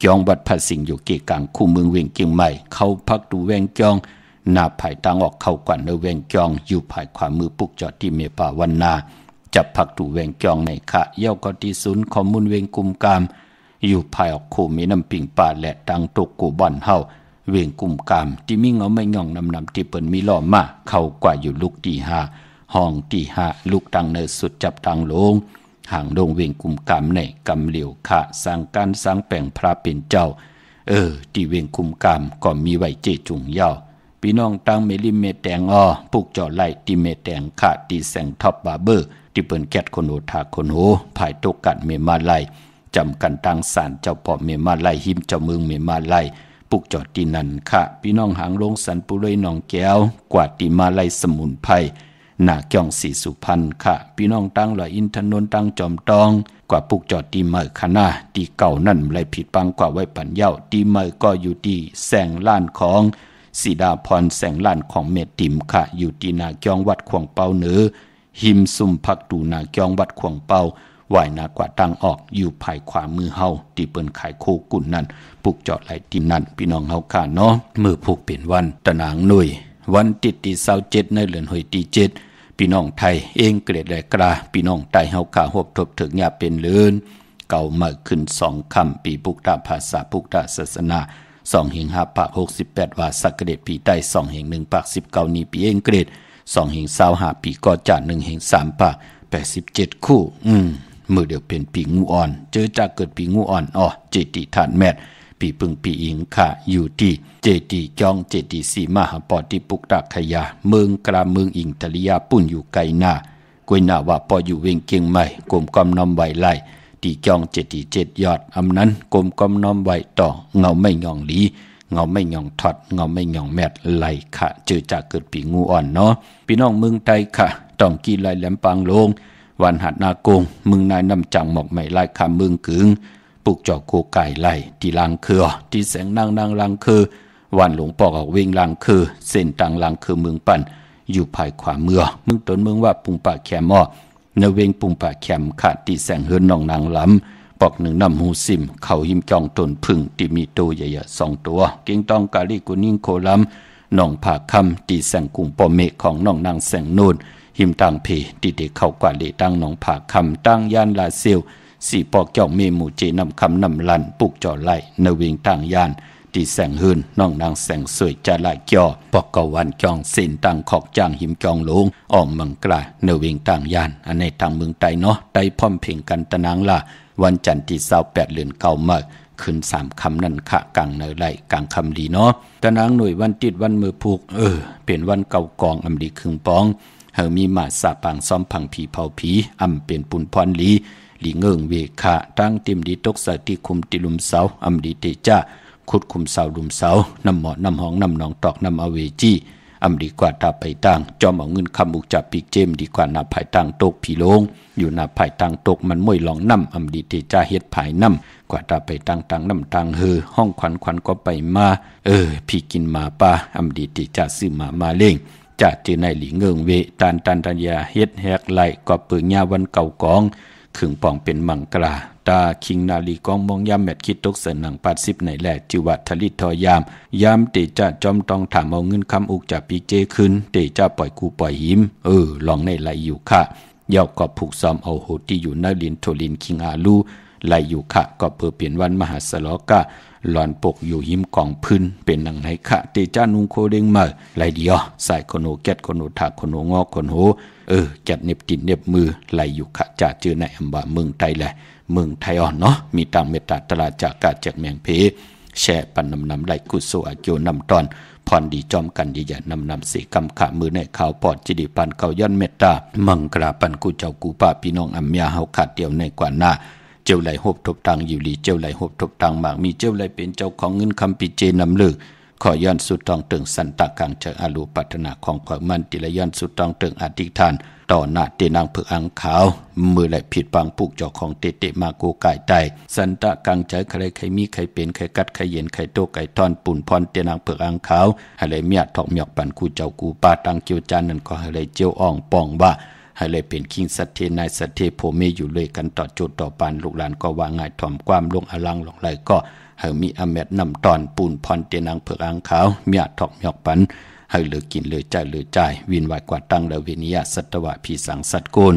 จ้องวัดพระสิงห์อยู่เกกลางคู่เมืองเวียงเกียงใหม่เข้าพักดูแวงจ้องหน้าภายตางออกเข้ากว่าเนเวงจองอยู่ภายขวามือปุกจอดที่เมป่าวันนาจับพักตูเวงจองในค่ะเย้าก็ที่ศูนย์ข้อมูลเวงกุมกามอยู่ภายออกคู่มีน้ำปิงป่าและตังตกกูบ่อนเฮาเวงกุมกามที่มีเงาไม่ย่องนำที่เปิ้นมีล้อมาเข้ากว่าอยู่ลูกที่5ห้องที่5ลูกตังเนสุดจับตังลงห่างลงเวงกุมกามในกำเหลียวค่ะสร้างการสร้างแปลงพระเป็นเจ้าที่เวงกุมกามก็มีไว้เจจุงยาวพี่น้องตั้งเมลิเมแตงปุกจอไล่ที่เมแตงขาดที่แสงท็อปบาร์เบอร์ที่เปิ้นแก๊ดคนโอทาคนโหภายตกกัดเมมาไลจำกันตั้งศาลเจ้าพ่อเมมาไลหิมเจ้าเมืองเมมาไลปุกจอดที่นั่นค่ะพี่น้องหางลงสันปุเลยหนองแก้วกว่าที่มาไลสมุนไพรหน้าจ้องสีสุพรรณค่ะพี่น้องตั้งลอยอินทนนท์ตั้งจอมตองกว่าปุกจอดที่เมืองคณะที่เก่านั่นไรผิดปังกว่าไว้ปัญญาที่เมืองก็อยู่ที่แสงล้านของสีดาพรแสงล้านของเมติมค่ะอยู่ที่นาเกียงวัดขวงเปาเหนือหิมซุ่มพักดูนาเกียงวัดขวงเปาไหวนากว่าตังออกอยู่ภายขวามือเฮาที่เปิ้นขายโคกุ่นนั่นปุกจอดไหลที่นั่นพี่น้องเฮาค่ะเนาะมือผูกเป็นวันตะนางหน่วยวันติดที่27ในเดือนหอยที่7พี่น้องไทยเองเกรดแลกราพี่น้องใต้เฮาค่ะฮบทบถึงยาเป็นเลือนเก่ามาขึ้น2ค่ำปีปุกตาภาษาปุกตาศาสนา2แห่ง5ปาก68ว่าสักเกตปีใต้2แห่ง1ปาก19นี้ปีเองเกรด2แห่ง25ปีก็จา1แห่ง3ปาก87คู่มือเดียวเป็นปีงูอ่อนเจอจากเกิดปีงูอ่อนเจติธาตุแมทปีปึงปีอิงค่ะอยู่ที่เจติจองเจติสีมหาปอติปุกตะขยาเมืองกลาเมืองอิงตะลิยาปุ่นอยู่ไกลหน้า กุยนาว่าปออยู่เวงเกียงใหม่กลมกอมน้อมไหวไล่ตีจอง77ยอดอำนั้นกลมกอมน้อมไหวต่อเงาไม่งองหลีเงาไม่งองถอดเงาไม่งองแมดไหลขะเจอจากเกิดปีงูอ่อนเนาะพี่น้องเมืองไทยค่ะต้องกีไหลแหลมปางลงวันหัดนาโกงมึงนายนำจังหมอกใหม่ไล่คำมึงกึงปลูกจอกโกไก่ไล่ที่ลางเคือที่แสงนางลางคือวันหลวงปอกออกเวงลางคือเส้นต่างลางคือเมืองปั่นอยู่ภายขวาเมืองมึงตนเมืองว่าปุงป่าแคมอ้อเนเวงปุงป่าแคมขาดที่แสงเฮือนน้องนางล้ำปอกหนึ่งน้ำหูซิมเขาหิมจองตนพึ่งที่มีตัวใหญ่ๆ2ตัวเก่งต้องกาลีกุนิ่งโคล้ำน้องผาคำที่แสงกุ่งปอเมฆของน้องนางแสงนูนหิมตังเพที่เด็กเข้ากว่าเลตั้งน้องผาคำตั้งย่านลาเซียวสี่ปอกเจ้าเมหมู่เจนำคำนำลันปลูกจ่อไล่เนเวงตั้งย่านที่แสงหืนน้องนางแสงสวยจะละเกี่ยวปอกกวันจองเส้นตังขอกจางหิมจองลงอ่องมังกลาเนเวงตั้งย่านอันในทางเมืองไตเนาะไตพร้อมเพ่งกันตะนางละวันจันทร์ที่28เดือนเก่ามาขึ้น3คำนั่นขะกลางเนอไหลกลางคำดีเนาะตะนางหน่วยวันติดวันมือผูกเป็นวันเก่ากองอำดีครึ่งปองเฮามีมาสาปางซ้อมพังผีเผาผีอำเป็นปุนพรลีหลีเงิงเวคะตั้งติมดีตกสติคุมติลุมเสาอำดีเตจ้าขุดคุมเสาลุมเสาน้ำหมอน้ำหองน้ำหนองตอกน้ำอเวจีอำดีกว่าตาไปตั้งจอมเอาเงินคำอุกจับปีกเจมดีกว่านาภายตั้งตกผีโลงอยู่นาภายตั้งตกมันมวยหลองน้ำอำดีเตจ้าเฮ็ดภายน้ำกว่าตาไปตั้งตังน้ำตังห้องขวัญก็ไปมาพี่กินหมาป่าอำดีเตจ้าซื้อหมาเล่งจะเจอในหลีเงิงเวตันยาเฮ็ดแฮกไหลก็เปิงยาวันเก่ากองขึงปองเป็นมังกราตาคิงนาลีกองมองยามแมดคิดตกเสนหนัง80ในแหลจิวัดทลิตทอยามเตจะจอมต้องถามเอาเงินคำอุกจากปีเจขึ้นเตจะปล่อยกูปล่อยหิมลองในไหลอยู่ค่ะยอกก็ผูกซ้อมเอาโหที่อยู่นาลินโทลินคิงอาลูไหลอยู่ค่ะก็เพื่อเปลี่ยนวันมหาสลอกะหลอนปกอยู่หิมกองพื้นเป็นหนังไหนค่ะเตจ้านุงโคเด้งมาไหลเดียวใส่คนโหแกดคนโหถากคนโหงอคนโหจัดเน็บตินเน็บมือไหลอยู่ค่ะจะเจอในอำบะเมืองไทยแหละเมืองไทยอ่อนเนาะมีตังเมตตาตลาดจากกาจากแมงเพแช่ปันนำไหลกุโซอาโยนำตอนพรดีจอมกันดีอย่านำสีกำขามือในข่าวปอดจิดีปันเก่าย้อนเมตตามังกราปันกูเจ้ากูป้าพี่น้องอัมยาเฮาขาดเดียวในกว่าหน้าเจ้าไหลหบทบตังอยู่ลีเจ้าไหลหบทบตังมากมีเจ้าไหลเป็นเจ้าของเงินคำปีเจนำเลือขอย้อนสุดตองตึงสันตะกังเจออาลูปัฒนาของขอมันติละย้อนสุดตองตึงอธิษฐานต่อหน้าเตนางเผือกอังขาวมือไหลผิดปังผูกเจ้าของเตมาโกไก่ไตสันตะกังใจใครใครมีใครเป็นใครกัดใครเย็นใครโตไก่ทอนปุ่นพรเตนางเผือกอังขาวอะไรเมียถอกเมียกปันกูเจ้ากูปาตังเกียวจานนั่นก็อะไรเจียวอ่องป่องบ้าให้เลยเป็นคิงสัตเทนายสัตเทโพเมอยู่เลยกันต่อโจทต่อปานลูกหลานก็ว่าง่ายถ่อมความลงอลังหลงไหลก็ให้มีอเมดนำตอนปูนพรเตนางเผือกอังขาวเมียถอกเมียกปันให้เหลือกินเหลือใจเหลือใจวินวายกว่าตั้งแล้วเวนิยาสัตวะพีสังสัตโกน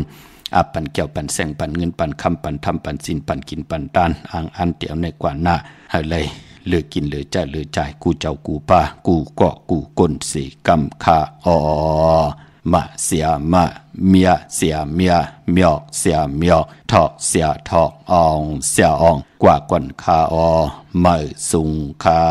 อาปันแก้วปันแสงปันเงินปันคำปันทำปันสินปันกินปันตานอ่างอันเตียวในกว่าหน้าให้เลยเหลือกินเหลือใจเหลือใจกูเจ้ากูป้ากูเกาะกูก้นสีกำคามาเสียมาเมียเสียเมียเมียเสียเมียทอกเสียทอกอองเสียอองกว่ากวนคาไม่สุงคา